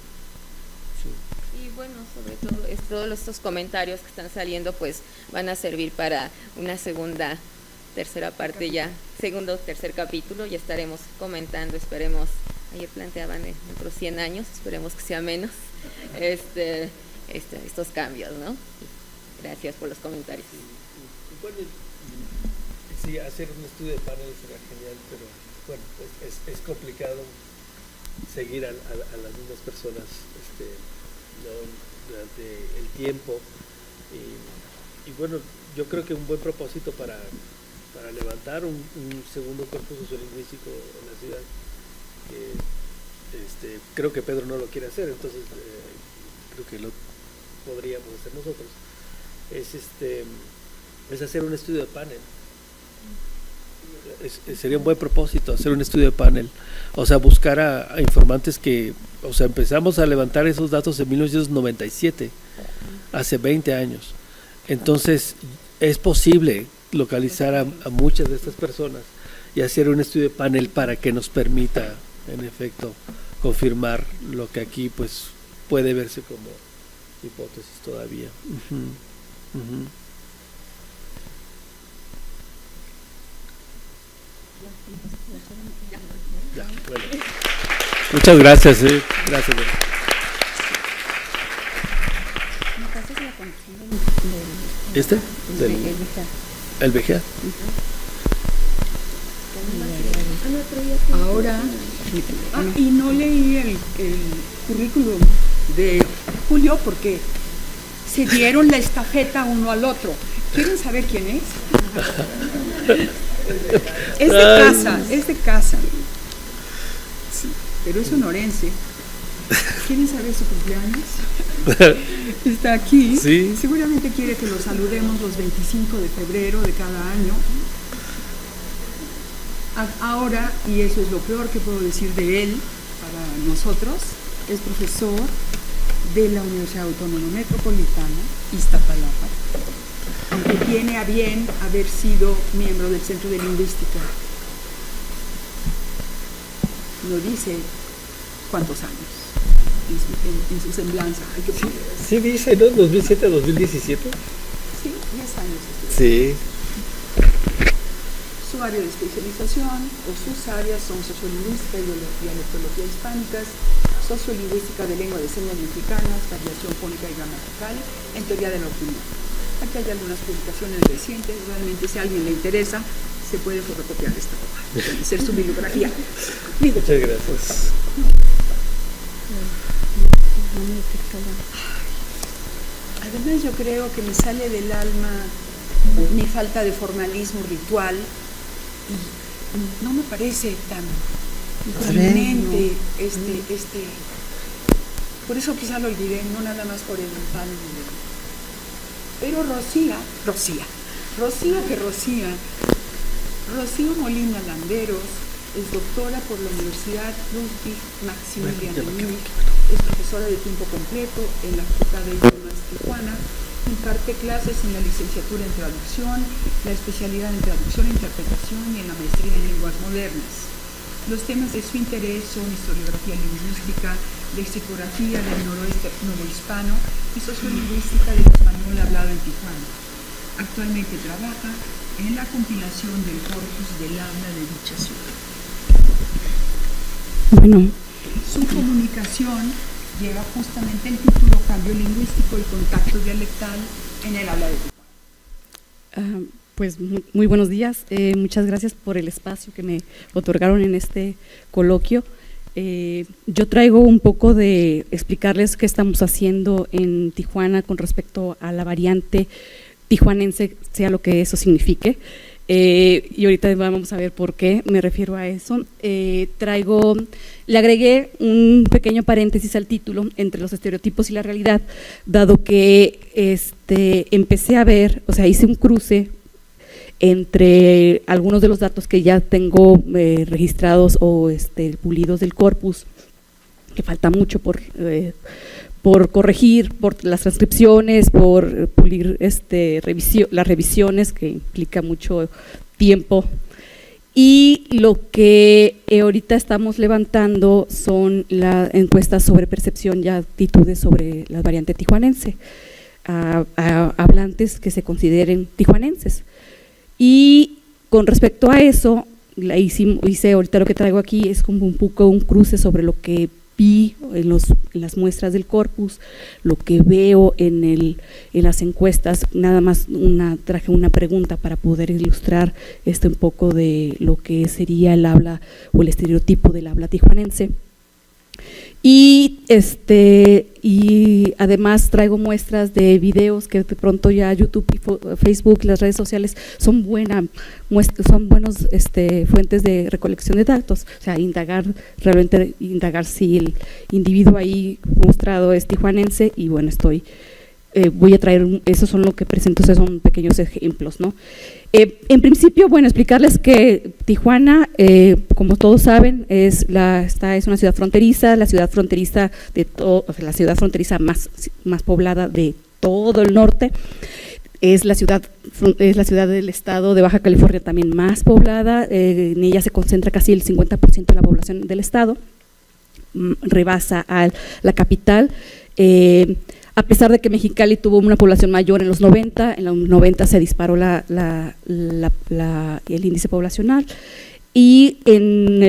[SPEAKER 2] Y bueno, sobre todo todos estos comentarios que están saliendo pues van a servir para una tercera parte ya, segundo, tercer capítulo, ya estaremos comentando, esperemos, ayer planteaban en otros 100 años, esperemos que sea menos, estos cambios, ¿no? Gracias por los comentarios.
[SPEAKER 9] Bueno, sí, hacer un estudio de paneles será genial, pero bueno, es complicado seguir a las mismas personas durante el tiempo y bueno, yo creo que un buen propósito para levantar un segundo corpus sociolingüístico en la ciudad, que creo que Pedro no lo quiere hacer, entonces creo que lo podríamos hacer nosotros, es hacer un estudio de panel. Sería un buen propósito hacer un estudio de panel, o sea, buscar a informantes que, o sea, empezamos a levantar esos datos en 1997, hace 20 años, entonces es posible localizar a muchas de estas personas y hacer un estudio de panel para que nos permita, en efecto, confirmar lo que aquí pues puede verse como hipótesis todavía. Ya, bueno. Muchas gracias, gracias. El VGA.
[SPEAKER 1] Ahora, y no leí el currículum de Julio porque se dieron la estafeta uno al otro. ¿Quieren saber quién es? Es de casa. Sí, pero es sonorense. ¿Quieren saber su cumpleaños? Está aquí.
[SPEAKER 9] Sí.
[SPEAKER 1] Seguramente quiere que lo saludemos los 25 de febrero de cada año. Ahora, y eso es lo peor que puedo decir de él para nosotros, es profesor de la Universidad Autónoma Metropolitana, Iztapalapa, aunque tiene a bien haber sido miembro del Centro de Lingüística. No dice cuántos años en su semblanza. Hay que
[SPEAKER 9] sí dice, ¿no? 2007 a 2017.
[SPEAKER 1] Sí, 10 años.
[SPEAKER 9] Sí.
[SPEAKER 1] Su área de especialización o sus áreas son sociolingüística y dialectología hispánicas, sociolingüística de lengua de señas mexicanas, variación fónica y gramatical, en teoría de la opinión. Aquí hay algunas publicaciones recientes, realmente si a alguien le interesa, se puede fotocopiar esta hoja, hacer su bibliografía.
[SPEAKER 9] Muchas gracias.
[SPEAKER 1] Además yo creo que me sale del alma mi falta de formalismo ritual y no me parece tan prominente por eso quizá lo olvidé, no nada más por el pan. Pero Rocío Molina Landeros es doctora por la Universidad Ludwig Maximilian de Múnich, es profesora de tiempo completo en la Facultad de Idiomas de Tijuana, imparte clases en la licenciatura en traducción, la especialidad en traducción e interpretación y en la maestría en lenguas modernas. Los temas de su interés son historiografía lingüística, lexicografía del noroeste norohispano y sociolingüística del español hablado en Tijuana. Actualmente trabaja en la compilación del corpus del habla de dicha ciudad.
[SPEAKER 14] Bueno.
[SPEAKER 1] Su comunicación lleva justamente el título Cambio lingüístico y contacto dialectal en el habla de Tijuana.
[SPEAKER 14] Pues muy buenos días, muchas gracias por el espacio que me otorgaron en este coloquio. Yo traigo un poco de explicarles qué estamos haciendo en Tijuana con respecto a la variante tijuanense, sea lo que eso signifique. Y ahorita vamos a ver por qué me refiero a eso. Le agregué un pequeño paréntesis al título entre los estereotipos y la realidad, dado que empecé a ver, o sea, hice un cruce entre algunos de los datos que ya tengo registrados o pulidos del corpus, que falta mucho por corregir, por las transcripciones, por pulir las revisiones, que implica mucho tiempo. Y lo que ahorita estamos levantando son las encuestas sobre percepción y actitudes sobre la variante tijuanense, a hablantes que se consideren tijuanenses. Y con respecto a eso, hice ahorita lo que traigo aquí es como un poco un cruce sobre lo que vi en las muestras del corpus, lo que veo en las encuestas. Nada más traje una pregunta para poder ilustrar un poco de lo que sería el habla o el estereotipo del habla tijuanense. Y además traigo muestras de videos que de pronto ya YouTube y Facebook, las redes sociales son buenos fuentes de recolección de datos, o sea, realmente indagar si el individuo ahí mostrado es tijuanense. Y bueno, voy a traer, esos son lo que presento, esos son pequeños ejemplos, ¿no? En principio, bueno, explicarles que Tijuana, como todos saben, es una ciudad fronteriza, la ciudad fronteriza más poblada de todo el norte. Es la ciudad del estado de Baja California también más poblada, en ella se concentra casi el 50% de la población del estado, rebasa a la capital. A pesar de que Mexicali tuvo una población mayor en los 90, en los 90 se disparó el índice poblacional y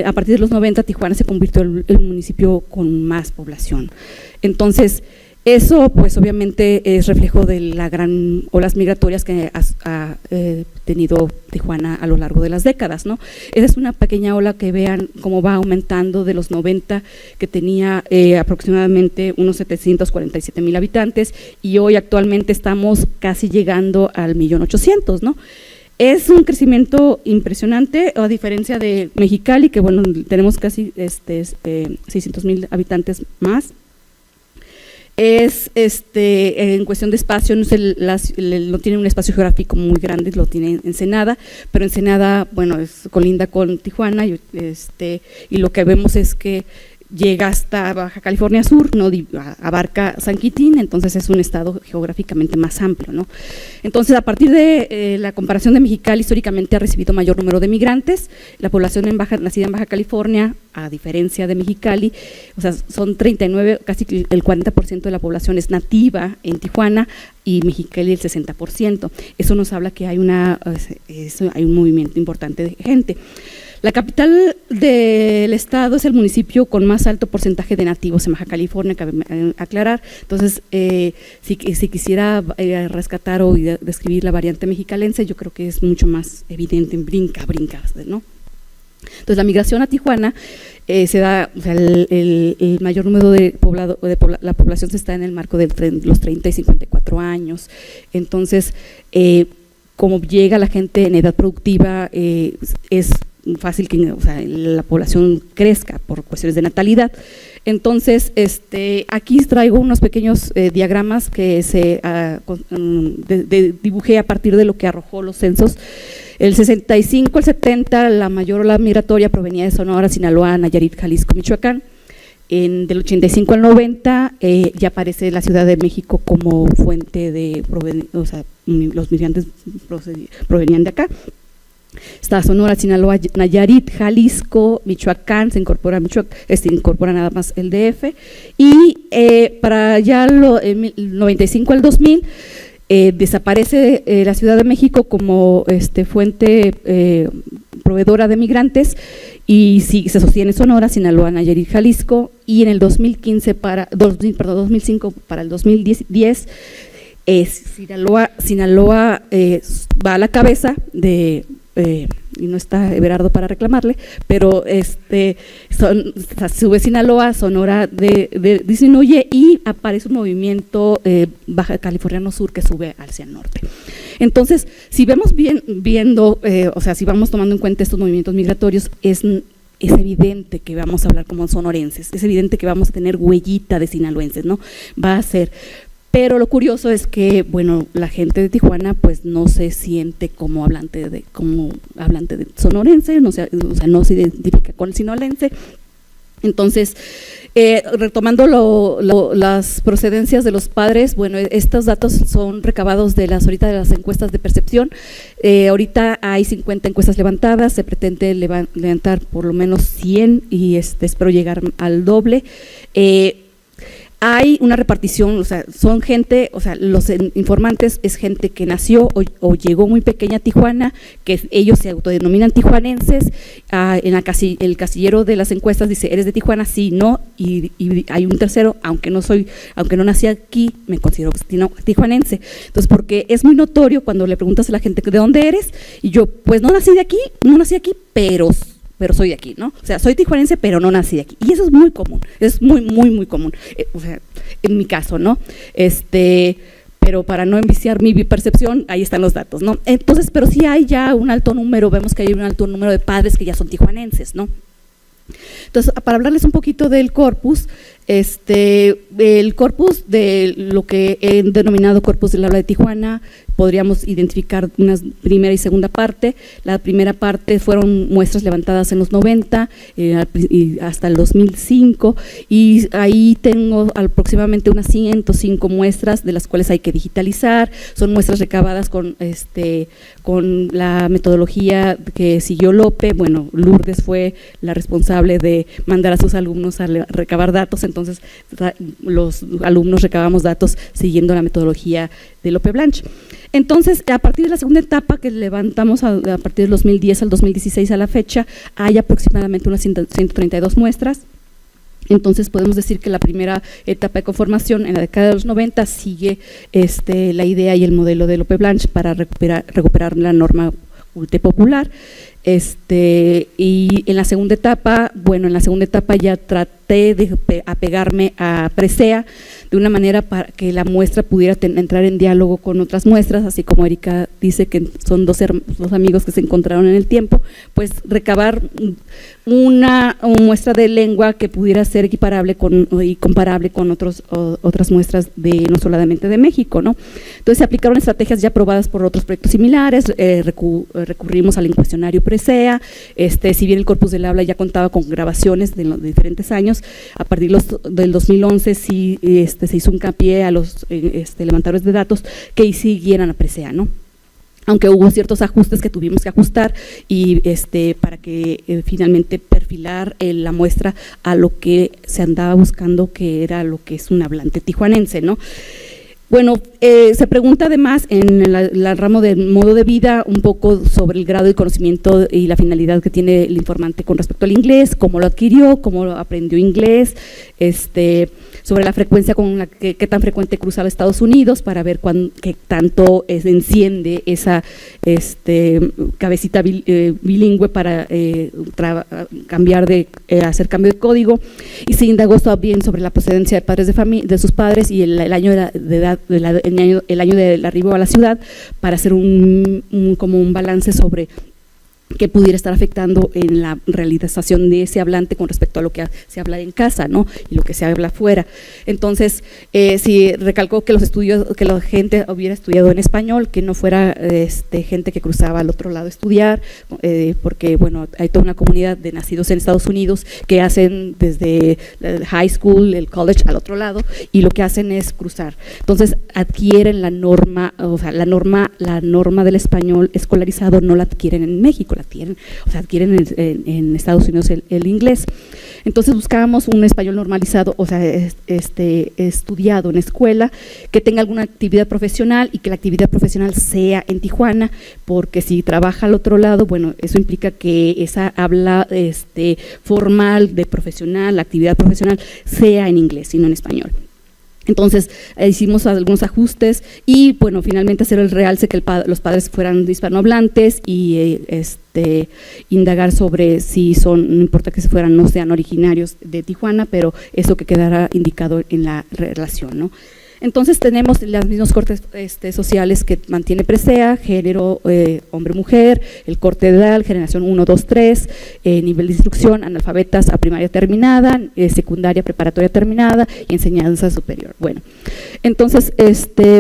[SPEAKER 14] a partir de los 90 Tijuana se convirtió en el municipio con más población. Entonces, eso pues obviamente es reflejo de la gran olas migratorias que ha tenido Tijuana a lo largo de las décadas, ¿no? Esa es una pequeña ola que vean cómo va aumentando de los 90, que tenía aproximadamente unos 747,000 habitantes, y hoy actualmente estamos casi llegando al 1,800,000, ¿no? Es un crecimiento impresionante, a diferencia de Mexicali, que bueno, tenemos casi 600,000 habitantes más. En cuestión de espacio, no tiene un espacio geográfico muy grande, lo tiene Ensenada, pero Ensenada, bueno, colinda con Tijuana y lo que vemos es que llega hasta Baja California Sur, no abarca San Quintín, entonces es un estado geográficamente más amplio, ¿no? Entonces, a partir de la comparación de Mexicali, históricamente ha recibido mayor número de migrantes. La población nacida en Baja California, a diferencia de Mexicali, o sea, son 39, casi el 40% de la población es nativa en Tijuana, y Mexicali el 60%. Eso nos habla que hay un movimiento importante de gente. La capital del estado es el municipio con más alto porcentaje de nativos en Baja California, cabe aclarar. Entonces, si quisiera rescatar o describir la variante mexicalense, yo creo que es mucho más evidente, brinca, ¿no? Entonces, la migración a Tijuana se da, o sea, el mayor número de la población se está en el marco de los 30 y 54 años. Entonces, como llega la gente en edad productiva, es fácil que, o sea, la población crezca por cuestiones de natalidad. Entonces, aquí traigo unos pequeños diagramas que dibujé a partir de lo que arrojó los censos. El 65 al 70, la mayor ola migratoria provenía de Sonora, Sinaloa, Nayarit, Jalisco, Michoacán. Del 85 al 90 ya aparece la Ciudad de México como fuente de, o sea, los migrantes provenían de acá. Está Sonora, Sinaloa, Nayarit, Jalisco, Michoacán, se incorpora nada más el DF, y para ya el 95 al 2000 desaparece la Ciudad de México como fuente proveedora de migrantes, y sí, se sostiene Sonora, Sinaloa, Nayarit, Jalisco, y en el 2005 para el 2010 Sinaloa va a la cabeza de y no está Everardo para reclamarle, pero sube Sinaloa, Sonora disminuye, y aparece un movimiento Baja Californiano Sur que sube hacia el norte. Entonces, si vemos o sea, si vamos tomando en cuenta estos movimientos migratorios, es evidente que vamos a hablar como sonorenses, es evidente que vamos a tener huellita de sinaloenses, ¿no? Va a ser. Pero lo curioso es que, bueno, la gente de Tijuana pues no se siente como hablante de sonorense, o sea, no se identifica con el sinaloense. Entonces, retomando las procedencias de los padres, bueno, estos datos son recabados de las encuestas de percepción. Ahorita hay 50 encuestas levantadas, se pretende levantar por lo menos 100 y espero llegar al doble. Hay una repartición, o sea, son gente, o sea, los informantes es gente que nació o llegó muy pequeña a Tijuana, que ellos se autodenominan tijuanenses. El casillero de las encuestas dice, ¿eres de Tijuana? Sí, no, y hay un tercero, aunque no nací aquí, me considero tijuanense. Entonces, porque es muy notorio cuando le preguntas a la gente ¿de dónde eres? Y yo, pues no nací aquí, pero soy de aquí, ¿no? O sea, soy tijuanense, pero no nací de aquí. Y eso es muy común, es muy, muy, muy común. O sea, en mi caso, ¿no? Pero para no enviciar mi percepción, ahí están los datos, ¿no? Entonces, pero sí hay ya un alto número, vemos que hay un alto número de padres que ya son tijuanenses, ¿no? Entonces, para hablarles un poquito del corpus, el corpus de lo que he denominado corpus del habla de Tijuana, podríamos identificar una primera y segunda parte. La primera parte fueron muestras levantadas en los 90 y hasta el 2005, y ahí tengo aproximadamente unas 105 muestras, de las cuales hay que digitalizar. Son muestras recabadas con la metodología que siguió Lope. Bueno, Lourdes fue la responsable de mandar a sus alumnos a recabar datos, entonces los alumnos recabamos datos siguiendo la metodología de Lope Blanch. Entonces, a partir de la segunda etapa que levantamos a partir del 2010 al 2016 a la fecha, hay aproximadamente unas 132 muestras. Entonces podemos decir que la primera etapa de conformación en la década de los 90 sigue la idea y el modelo de Lope Blanch para recuperar la norma culte popular. Y en la segunda etapa, ya traté de apegarme a Presea de una manera para que la muestra pudiera entrar en diálogo con otras muestras, así como Erika dice que son dos amigos que se encontraron en el tiempo, pues recabar una muestra de lengua que pudiera ser equiparable y comparable con otras muestras de no solamente de México, ¿no? Entonces se aplicaron estrategias ya probadas por otros proyectos similares, recurrimos al cuestionario Presea. Si bien el corpus del habla ya contaba con grabaciones de diferentes años, a partir del 2011 sí se hizo un hincapié a los levantadores de datos que siguieran a Presea, ¿no? Aunque hubo ciertos ajustes que tuvimos que ajustar y para que finalmente perfilar la muestra a lo que se andaba buscando, que era lo que es un hablante tijuanense, ¿no? Bueno, se pregunta además en el ramo del modo de vida un poco sobre el grado de conocimiento y la finalidad que tiene el informante con respecto al inglés, cómo lo adquirió, cómo aprendió inglés, sobre la frecuencia con la que tan frecuente cruza a Estados Unidos para ver qué tanto enciende esa cabecita bilingüe para hacer cambio de código, y se indagó también sobre la procedencia de padres de sus padres y el año de edad, el año del arribo a la ciudad, para hacer como un balance sobre que pudiera estar afectando en la realización de ese hablante con respecto a lo que se habla en casa, ¿no? Y lo que se habla afuera. Entonces, sí recalcó que que la gente hubiera estudiado en español, que no fuera gente que cruzaba al otro lado a estudiar, porque bueno, hay toda una comunidad de nacidos en Estados Unidos que hacen desde el high school, el college al otro lado, y lo que hacen es cruzar. Entonces, adquieren la norma, o sea, la norma del español escolarizado no la adquieren en México, adquieren en Estados Unidos el inglés. Entonces buscábamos un español normalizado, o sea, estudiado en escuela, que tenga alguna actividad profesional y que la actividad profesional sea en Tijuana, porque si trabaja al otro lado, bueno, eso implica que esa habla formal de profesional, la actividad profesional, sea en inglés y no en español. Entonces hicimos algunos ajustes y bueno, finalmente hacer el realce que los padres fueran hispanohablantes y indagar sobre si no importa que no sean originarios de Tijuana, pero eso que quedará indicado en la relación, ¿no? Entonces tenemos los mismos cortes sociales que mantiene Presea, género, hombre-mujer, el corte de edad, generación 1, 2, 3, nivel de instrucción, analfabetas a primaria terminada, secundaria, preparatoria terminada y enseñanza superior. Bueno, entonces,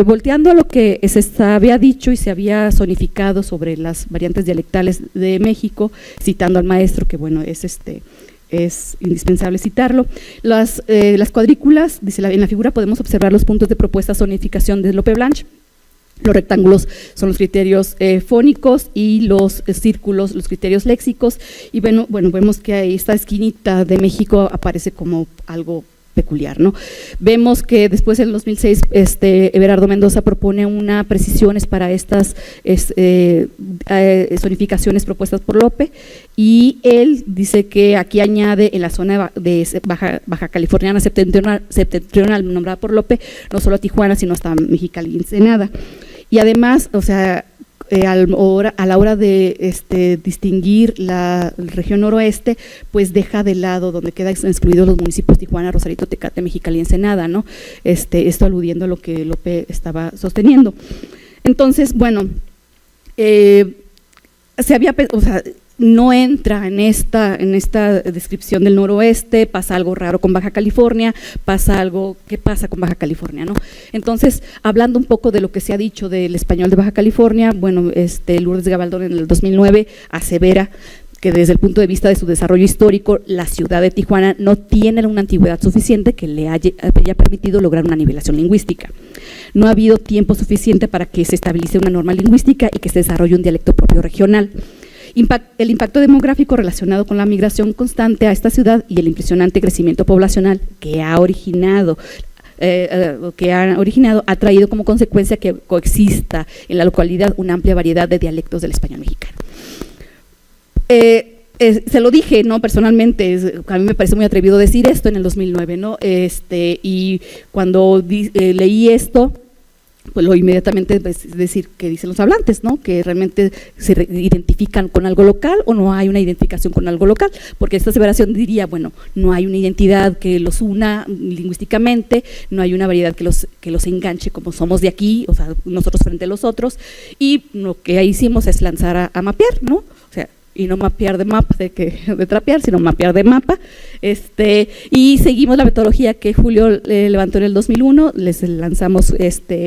[SPEAKER 14] volteando a lo que se había dicho y se había zonificado sobre las variantes dialectales de México, citando al maestro, que bueno, es indispensable citarlo. Las cuadrículas, dice en la figura podemos observar los puntos de propuesta zonificación de Lope Blanche. Los rectángulos son los criterios fónicos y los círculos, los criterios léxicos. Y bueno, vemos que ahí esta esquinita de México aparece como algo peculiar, ¿no? Vemos que después en el 2006 Everardo Mendoza propone una precisiones para estas zonificaciones propuestas por Lope, y él dice que aquí añade en la zona de Baja Californiana septentrional nombrada por Lope, no solo a Tijuana, sino hasta Mexicali y Ensenada. Y además, o sea, a la hora de distinguir la región noroeste, pues deja de lado donde quedan excluidos los municipios Tijuana, Rosarito, Tecate, Mexicali y Ensenada, ¿no? Esto aludiendo a lo que Lope estaba sosteniendo. Entonces, bueno, no entra en esta descripción del noroeste, pasa algo raro con Baja California, ¿qué pasa con Baja California, no? Entonces, hablando un poco de lo que se ha dicho del español de Baja California, bueno, Lourdes Gabaldón en el 2009 asevera que desde el punto de vista de su desarrollo histórico, la ciudad de Tijuana no tiene una antigüedad suficiente que le haya permitido lograr una nivelación lingüística. No ha habido tiempo suficiente para que se estabilice una norma lingüística y que se desarrolle un dialecto propio regional. El impacto demográfico relacionado con la migración constante a esta ciudad y el impresionante crecimiento poblacional que ha originado ha traído como consecuencia que coexista en la localidad una amplia variedad de dialectos del español mexicano. Se lo dije, ¿no? Personalmente, a mí me parece muy atrevido decir esto en el 2009, ¿no? Y cuando leí esto, pues lo inmediatamente es decir que dicen los hablantes, ¿no? Que realmente se identifican con algo local o no hay una identificación con algo local, porque esta aseveración diría, bueno, no hay una identidad que los una lingüísticamente, no hay una variedad que los enganche como somos de aquí, o sea, nosotros frente a los otros, y lo que hicimos es lanzar a mapear, ¿no? O sea, y no mapear de mapa, de trapear, sino mapear de mapa, y seguimos la metodología que Julio levantó en el 2001, les lanzamos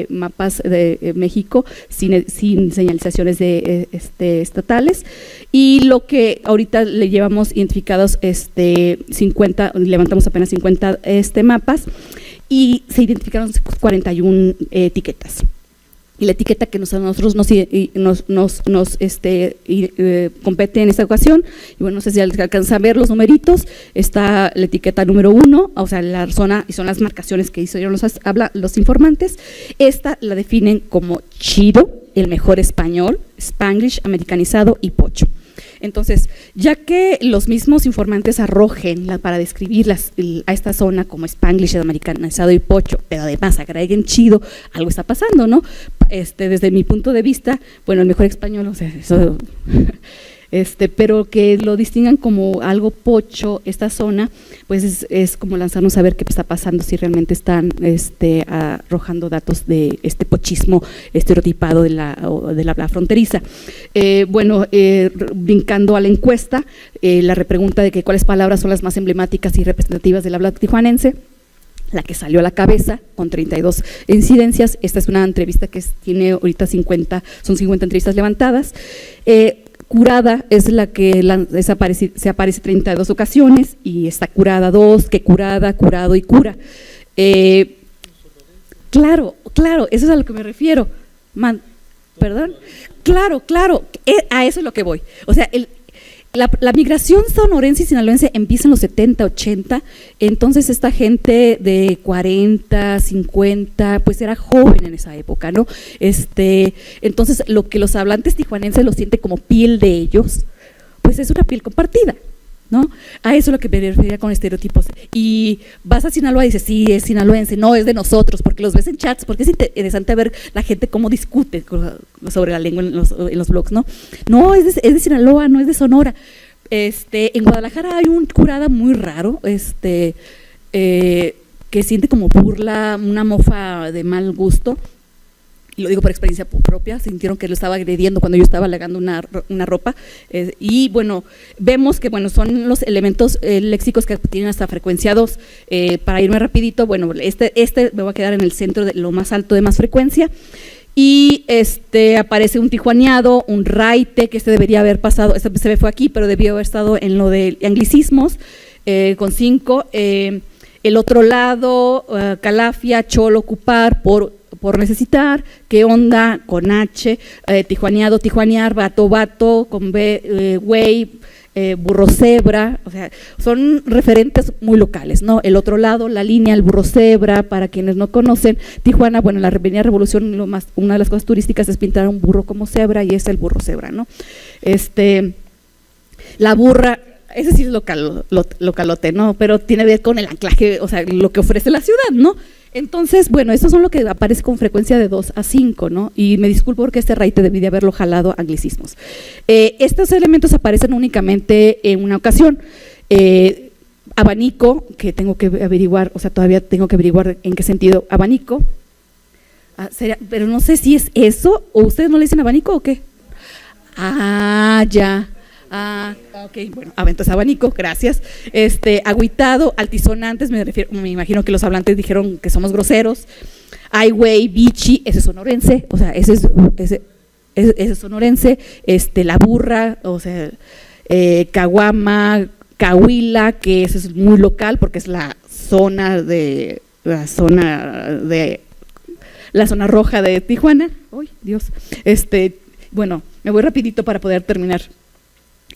[SPEAKER 14] mapas de México sin señalizaciones estatales, y lo que ahorita le llevamos identificados 50, levantamos apenas 50 mapas, y se identificaron 41 etiquetas. y la etiqueta que a nosotros nos compete en esta ocasión. Y bueno, no sé si alcanza a ver los numeritos. Está la etiqueta número 1, o sea, la zona, y son las marcaciones que hicieron los informantes. Esta la definen como chido, el mejor español, Spanglish, americanizado y pocho. Entonces, ya que los mismos informantes arrojen para describir a esta zona como Spanglish, americanizado y pocho, pero además agreguen chido, algo está pasando, ¿no? Desde mi punto de vista, bueno, el mejor español, o sea, eso, pero que lo distingan como algo pocho, esta zona, pues es como lanzarnos a ver qué está pasando, si realmente están arrojando datos de este pochismo estereotipado de la habla fronteriza. Brincando a la encuesta, la repregunta de que cuáles palabras son las más emblemáticas y representativas del habla tijuanense, la que salió a la cabeza con 32 incidencias. Esta es una entrevista que tiene ahorita 50 entrevistas levantadas. Curada es la que se aparece 32 ocasiones, y está curada 2, que curada, curado y cura. Claro, eso es a lo que me refiero. ¿Perdón? Claro, a eso es lo que voy. O sea, la migración sonorense y sinaloense empieza en los 70, 80, entonces esta gente de 40, 50, pues era joven en esa época, ¿no? Entonces lo que los hablantes tijuanenses lo sienten como piel de ellos, pues es una piel compartida, ¿no? A eso es lo que me refería con estereotipos. Y vas a Sinaloa y dices, sí, es sinaloense, no, es de nosotros, porque los ves en chats, porque es interesante ver la gente cómo discute sobre la lengua en los blogs, ¿no? No, es de Sinaloa, no es de Sonora. En Guadalajara hay un curada muy raro, que siente como burla, una mofa de mal gusto. Y lo digo por experiencia propia, sintieron que lo estaba agrediendo cuando yo estaba legando una ropa, y bueno, vemos que bueno, son los elementos léxicos que tienen hasta frecuencia 2, para irme rapidito, bueno, me voy a quedar en el centro de lo más alto de más frecuencia, y aparece un tijuaneado, un raite, que debería haber pasado, se me fue aquí, pero debió haber estado en lo de anglicismos, con 5, el otro lado, calafia, cholo, ocupar, por necesitar, qué onda, con H, tijuaneado, tijuanear, vato, con B, güey, burro cebra, o sea, son referentes muy locales, ¿no? El otro lado, la línea, el burro cebra, para quienes no conocen, Tijuana, bueno, en la Avenida Revolución, una de las cosas turísticas es pintar a un burro como cebra, y es el burro cebra, ¿no? La burra, ese sí es localote, ¿no? Pero tiene que ver con el anclaje, o sea, lo que ofrece la ciudad, ¿no? Entonces, bueno, estos son lo que aparece con frecuencia de 2 a 5, ¿no? Y me disculpo porque raite debí de haberlo jalado a anglicismos. Estos elementos aparecen únicamente en una ocasión. Abanico, que tengo que averiguar, o sea, todavía tengo que averiguar en qué sentido abanico. Pero no sé si es eso, o ustedes no le dicen abanico o qué. Ya. Ok, bueno, entonces abanico, gracias. Agüitado, altisonantes, me imagino que los hablantes dijeron que somos groseros. Ay, güey, bichi, ese es sonorense, o sea, ese es sonorense. La burra, o sea, caguama, cahuila, que eso es muy local porque es la zona roja de Tijuana. Ay, Dios. Bueno, me voy rapidito para poder terminar.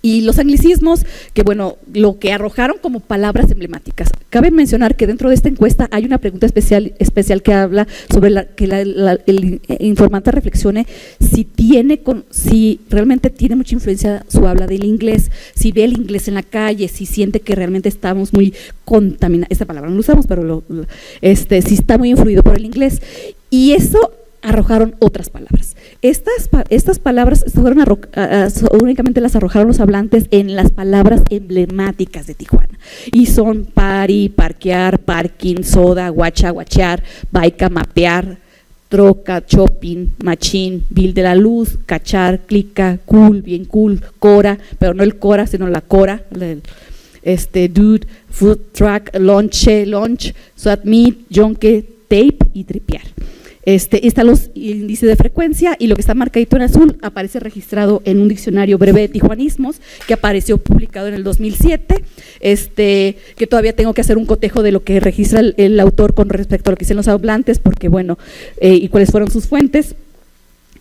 [SPEAKER 14] Y los anglicismos, que bueno, lo que arrojaron como palabras emblemáticas. Cabe mencionar que dentro de esta encuesta hay una pregunta especial que habla sobre que el informante reflexione si realmente tiene mucha influencia su habla del inglés, si ve el inglés en la calle, si siente que realmente estamos muy contaminados, esta palabra no la usamos, pero si está muy influido por el inglés. Y eso arrojaron otras palabras. Estas palabras únicamente las arrojaron los hablantes en las palabras emblemáticas de Tijuana, y son pari, parquear, parking, soda, guacha, guachear, baica, mapear, troca, shopping, machín, bill de la luz, cachar, clica, cool, bien cool, cora, pero no el cora, sino la cora, dude, food truck, lunch, swat meat, yonke, tape y tripear. Están los índices de frecuencia, y lo que está marcadito en azul aparece registrado en un diccionario breve de tijuanismos que apareció publicado en el 2007, que todavía tengo que hacer un cotejo de lo que registra el autor con respecto a lo que dicen los hablantes, porque bueno, y cuáles fueron sus fuentes.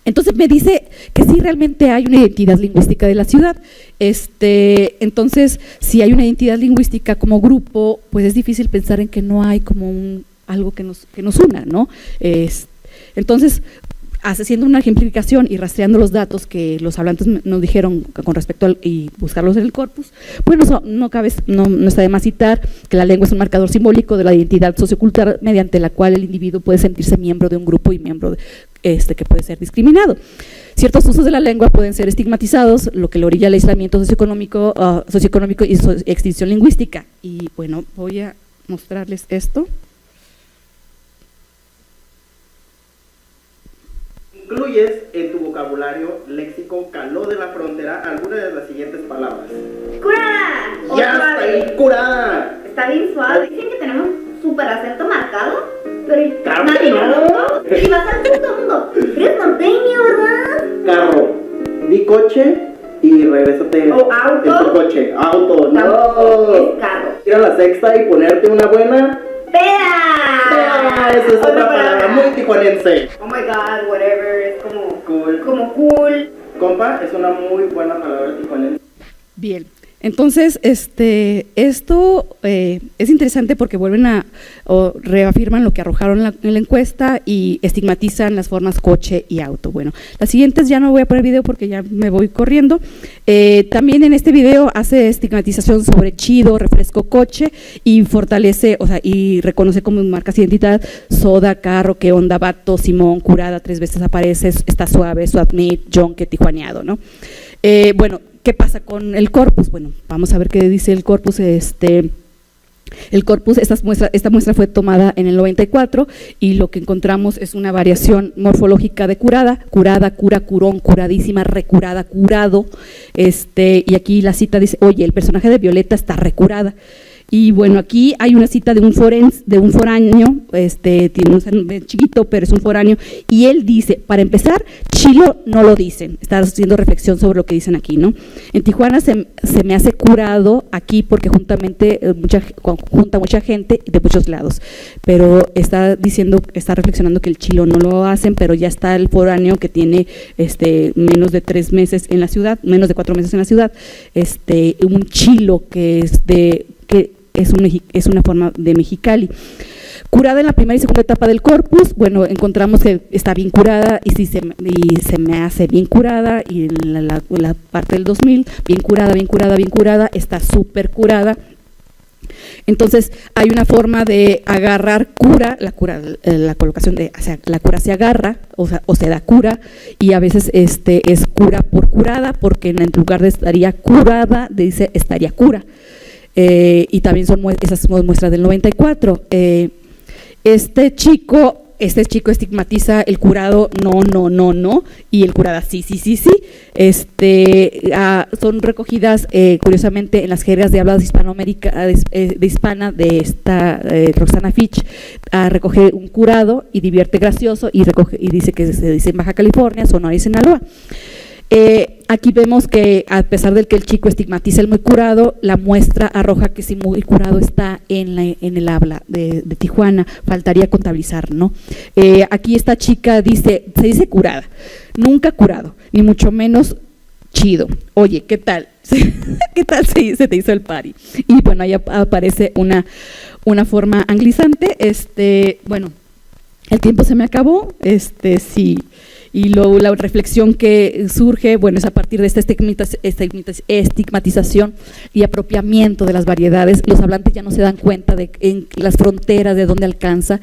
[SPEAKER 14] Entonces me dice que sí realmente hay una identidad lingüística de la ciudad. Entonces, si hay una identidad lingüística como grupo, pues es difícil pensar en que no hay como algo que nos una, ¿no? Entonces, haciendo una ejemplificación y rastreando los datos que los hablantes nos dijeron con respecto y buscarlos en el corpus, bueno, no está de más citar que la lengua es un marcador simbólico de la identidad sociocultural mediante la cual el individuo puede sentirse miembro de un grupo y miembro que puede ser discriminado. Ciertos usos de la lengua pueden ser estigmatizados, lo que le orilla al aislamiento socioeconómico y extinción lingüística. Y bueno, voy a mostrarles esto.
[SPEAKER 15] Incluyes en tu vocabulario léxico caló de la frontera algunas de las siguientes palabras.
[SPEAKER 16] ¡Curada!
[SPEAKER 15] ¡Ya está ahí, curada!
[SPEAKER 16] Está bien suave. Dicen que tenemos súper acento marcado, pero
[SPEAKER 15] claro
[SPEAKER 16] nadie
[SPEAKER 15] que no.
[SPEAKER 16] Y vas al puto mundo. Eres norteño, ¿verdad?
[SPEAKER 15] Carro, di coche y regrésate
[SPEAKER 16] ¿O auto?
[SPEAKER 15] en tu coche. Auto, no.
[SPEAKER 16] Es carro.
[SPEAKER 15] Ir a la sexta y ponerte una buena...
[SPEAKER 16] ¡Peda!
[SPEAKER 15] Esa es otra palabra muy tijuanense.
[SPEAKER 16] Oh my god, whatever, es como
[SPEAKER 15] Cool.
[SPEAKER 16] Como cool.
[SPEAKER 15] Compa, es una muy buena palabra tijuanense.
[SPEAKER 14] Bien, entonces esto es interesante porque vuelven o reafirman lo que arrojaron en la encuesta y estigmatizan las formas coche y auto. Bueno, las siguientes ya no voy a poner video porque ya me voy corriendo. También en este video hace estigmatización sobre chido, refresco, coche y fortalece, o sea, y reconoce como marcas de identidad soda, carro, qué onda, vato, Simón, curada, 3 veces aparece, está suave, Swapmeet, John, que tijuaneado, ¿no? Bueno, ¿qué pasa con el corpus? Bueno, vamos a ver qué dice el corpus. El corpus, esta muestra fue tomada en el 94 y lo que encontramos es una variación morfológica de curada, cura, curón, curadísima, recurada, curado. Y aquí la cita dice, oye, el personaje de Violeta está recurada. Y bueno, aquí hay una cita de un foráneo, tiene un nombre chiquito, pero es un foráneo, y él dice, para empezar, chilo no lo dicen, está haciendo reflexión sobre lo que dicen aquí, ¿no? En Tijuana se me hace curado aquí porque junta mucha gente de muchos lados, pero está reflexionando que el chilo no lo hacen, pero ya está el foráneo que tiene menos de 3 meses en la ciudad, menos de 4 meses en la ciudad, un chilo que es una forma de Mexicali. Curada en la primera y segunda etapa del corpus, bueno, encontramos que está bien curada y se me hace bien curada, y en la parte del 2000, bien curada, está súper curada. Entonces hay una forma de agarrar la colocación de, o sea, la cura se agarra, o se da cura, y a veces es cura por curada, porque en lugar de estaría curada, dice estaría cura. Y también son esas muestras del 94. Este chico estigmatiza el curado, no, y el curada sí. Son recogidas curiosamente en las jergas de habla hispana de esta Roxana Fitch, recoge un curado y divierte gracioso y dice que se dice en Baja California, Sonora y Sinaloa. Aquí vemos que a pesar de que el chico estigmatiza el muy curado, la muestra arroja que si muy curado está en el habla de Tijuana, faltaría contabilizar, ¿no? Aquí esta chica se dice curada, nunca curado, ni mucho menos chido. Oye, ¿qué tal? ¿Qué tal se te hizo el party? Y bueno, ahí aparece una forma anglizante. Bueno, el tiempo se me acabó, sí. Y la reflexión que surge, bueno, es a partir de esta estigmatización y apropiamiento de las variedades. Los hablantes ya no se dan cuenta de en las fronteras de dónde alcanza,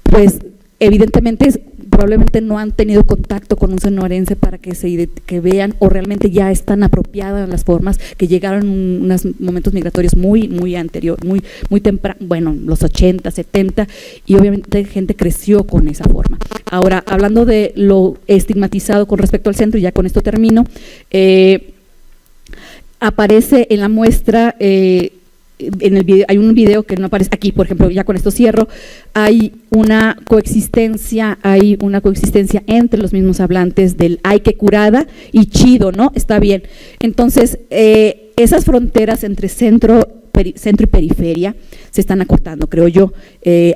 [SPEAKER 14] pues evidentemente probablemente no han tenido contacto con un sonorense para que vean, o realmente ya están apropiadas las formas que llegaron en unos momentos migratorios muy anterior, muy temprano, bueno, los 80, 70, y obviamente gente creció con esa forma. Ahora, hablando de lo estigmatizado con respecto al centro, y ya con esto termino, aparece en la muestra, en el video, hay un video que no aparece aquí, por ejemplo, ya con esto cierro, hay una coexistencia entre los mismos hablantes del ay que curada y chido, ¿no? Está bien. Entonces, esas fronteras entre centro centro y periferia se están acortando, creo yo,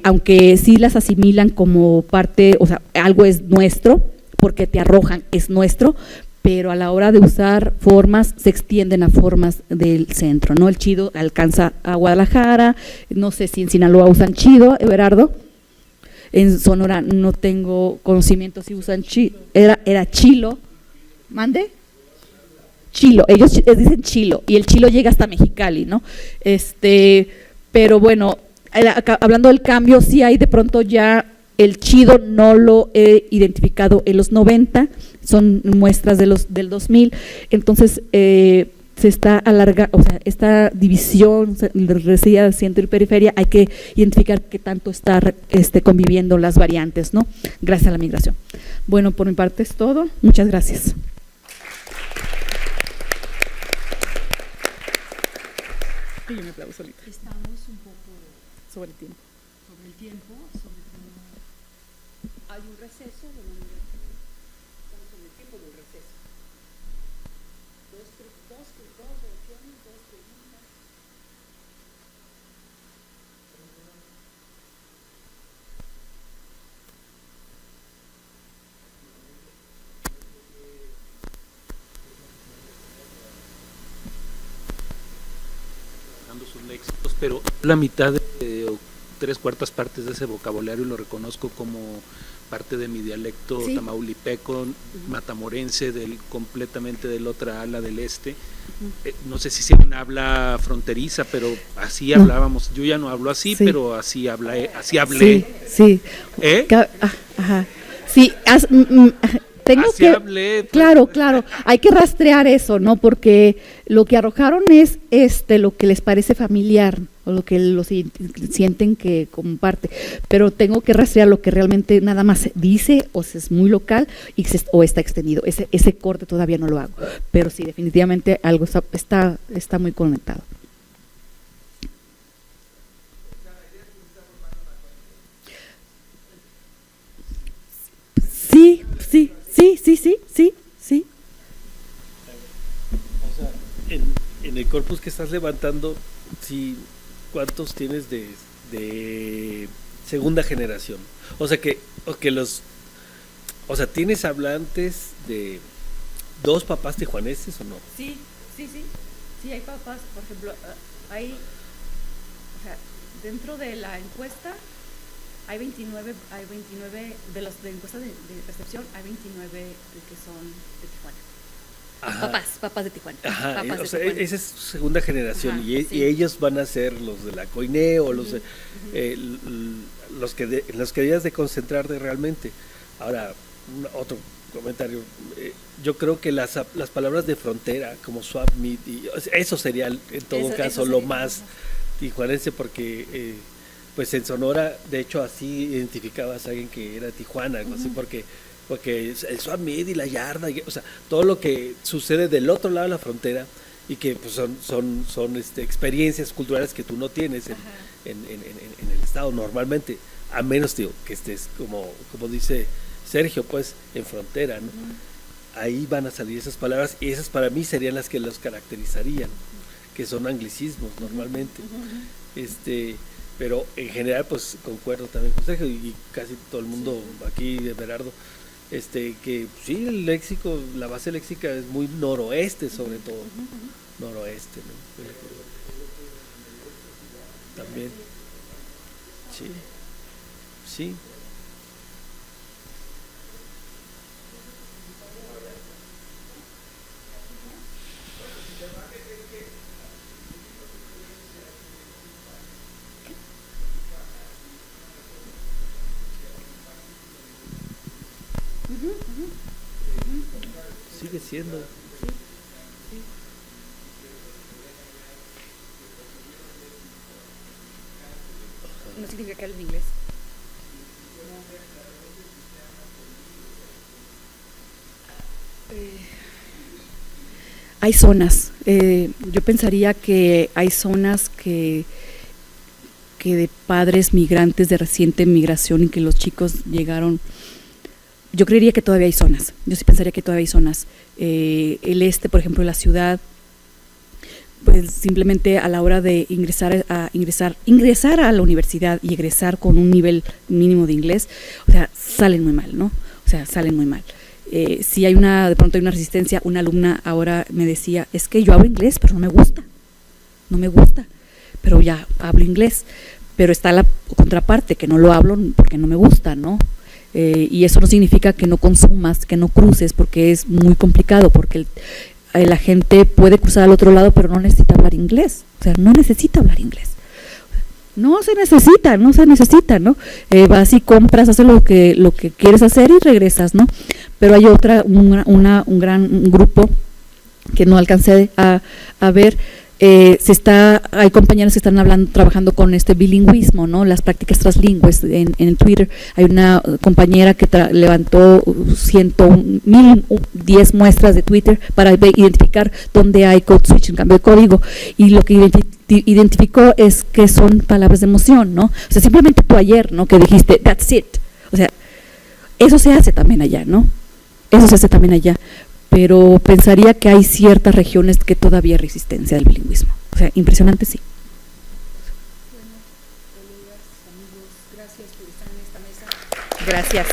[SPEAKER 14] aunque sí las asimilan como parte, o sea, algo es nuestro, porque te arrojan, es nuestro, pero a la hora de usar formas se extienden a formas del centro, ¿no? El chido alcanza a Guadalajara, no sé si en Sinaloa usan chido, Everardo. En Sonora no tengo conocimiento si usan chido, era chilo, ¿mande? Chilo, ellos dicen chilo, y el chilo llega hasta Mexicali, ¿no? Pero bueno, hablando del cambio, sí hay de pronto ya el chido no lo he identificado en los 90, son muestras del 2000, entonces se está alargando, o sea, esta división residencia, centro y periferia, hay que identificar qué tanto está conviviendo las variantes, ¿no? Gracias a la migración. Bueno, por mi parte es todo, muchas gracias.
[SPEAKER 1] Sí, yo me aplaudo solita. Estamos un poco sobre el tiempo. Sobre el tiempo, hay un receso, estamos sobre el tiempo del receso. Dos oraciones, dos preguntas.
[SPEAKER 9] Sus léxicos, pero la mitad o 3/4 partes de ese vocabulario lo reconozco como parte de mi dialecto tamaulipeco, matamorense, completamente del otra ala del este. No sé si sea una habla fronteriza, pero así hablábamos. Yo ya no hablo así, pero así hablé.
[SPEAKER 14] Sí. Ajá. Sí, tengo
[SPEAKER 9] así
[SPEAKER 14] que
[SPEAKER 9] hablé, pues.
[SPEAKER 14] Claro, hay que rastrear eso, ¿no? Porque lo que arrojaron es lo que les parece familiar o lo que los sienten que comparte, pero tengo que rastrear lo que realmente nada más dice o es muy local o está extendido. Ese corte todavía no lo hago, pero sí, definitivamente algo está muy conectado. Sí.
[SPEAKER 9] O sea, en el corpus que estás levantando, sí, ¿cuántos tienes de segunda generación? O sea ¿tienes hablantes de 2 papás tijuaneses o no?
[SPEAKER 14] Sí, hay papás, por ejemplo, o sea, dentro de la encuesta hay 29 de la encuesta de percepción, hay 29 que son de Tijuana.
[SPEAKER 9] Ajá.
[SPEAKER 14] Papás de Tijuana.
[SPEAKER 9] Ajá,
[SPEAKER 14] papás
[SPEAKER 9] o
[SPEAKER 14] de
[SPEAKER 9] sea,
[SPEAKER 14] Tijuana.
[SPEAKER 9] esa es segunda generación.
[SPEAKER 14] Ajá,
[SPEAKER 9] y ellos van a ser los de la COINE o los que debías de concentrarte realmente. Ahora, otro comentario. Yo creo que las palabras de frontera como swap meet, eso sería en todo caso lo más tijuanense, porque pues en Sonora, de hecho, así identificabas a alguien que era Tijuana, algo así, porque el swap meet y la yarda, o sea, todo lo que sucede del otro lado de la frontera y que pues son experiencias culturales que tú no tienes en el estado normalmente, a menos que estés como dice Sergio, pues en frontera, ¿no? Ahí van a salir esas palabras y esas para mí serían las que los caracterizarían, que son anglicismos normalmente. Pero en general pues concuerdo también con Sergio y casi todo el mundo aquí de Berardo, que sí, el léxico, la base léxica es muy noroeste, sobre todo, noroeste, ¿no? También, sí. Sigue siendo.
[SPEAKER 14] No significa que hablen inglés. Hay zonas. Yo pensaría que hay zonas que de padres migrantes de reciente migración y que los chicos llegaron. Yo creería que todavía hay zonas. Yo sí pensaría que todavía hay zonas. El por ejemplo, la ciudad, pues simplemente a la hora de ingresar a la universidad y egresar con un nivel mínimo de inglés, o sea, salen muy mal, ¿no? O sea, salen muy mal. Si hay de pronto hay una resistencia, una alumna ahora me decía, es que yo hablo inglés, pero no me gusta, pero ya hablo inglés, pero está la contraparte, que no lo hablo porque no me gusta, ¿no? Y eso no significa que no consumas, que no cruces, porque es muy complicado, porque la gente puede cruzar al otro lado, pero no necesita hablar inglés, o sea, no necesita hablar inglés. No se necesita, ¿no? Vas y compras, haces lo que quieres hacer y regresas, ¿no? Pero hay un gran grupo que no alcancé a ver. Hay compañeros que están trabajando con este bilingüismo, ¿no? Las prácticas translingües en Twitter. Hay una compañera que levantó 1010 muestras de Twitter para identificar dónde hay code switch, en cambio de código, y lo que identificó es que son palabras de emoción, ¿no? O sea, simplemente tú ayer, ¿no? Que dijiste, that's it. O sea, eso se hace también allá, ¿no? Pero pensaría que hay ciertas regiones que todavía hay resistencia del bilingüismo. O sea, impresionante, sí.
[SPEAKER 2] Gracias.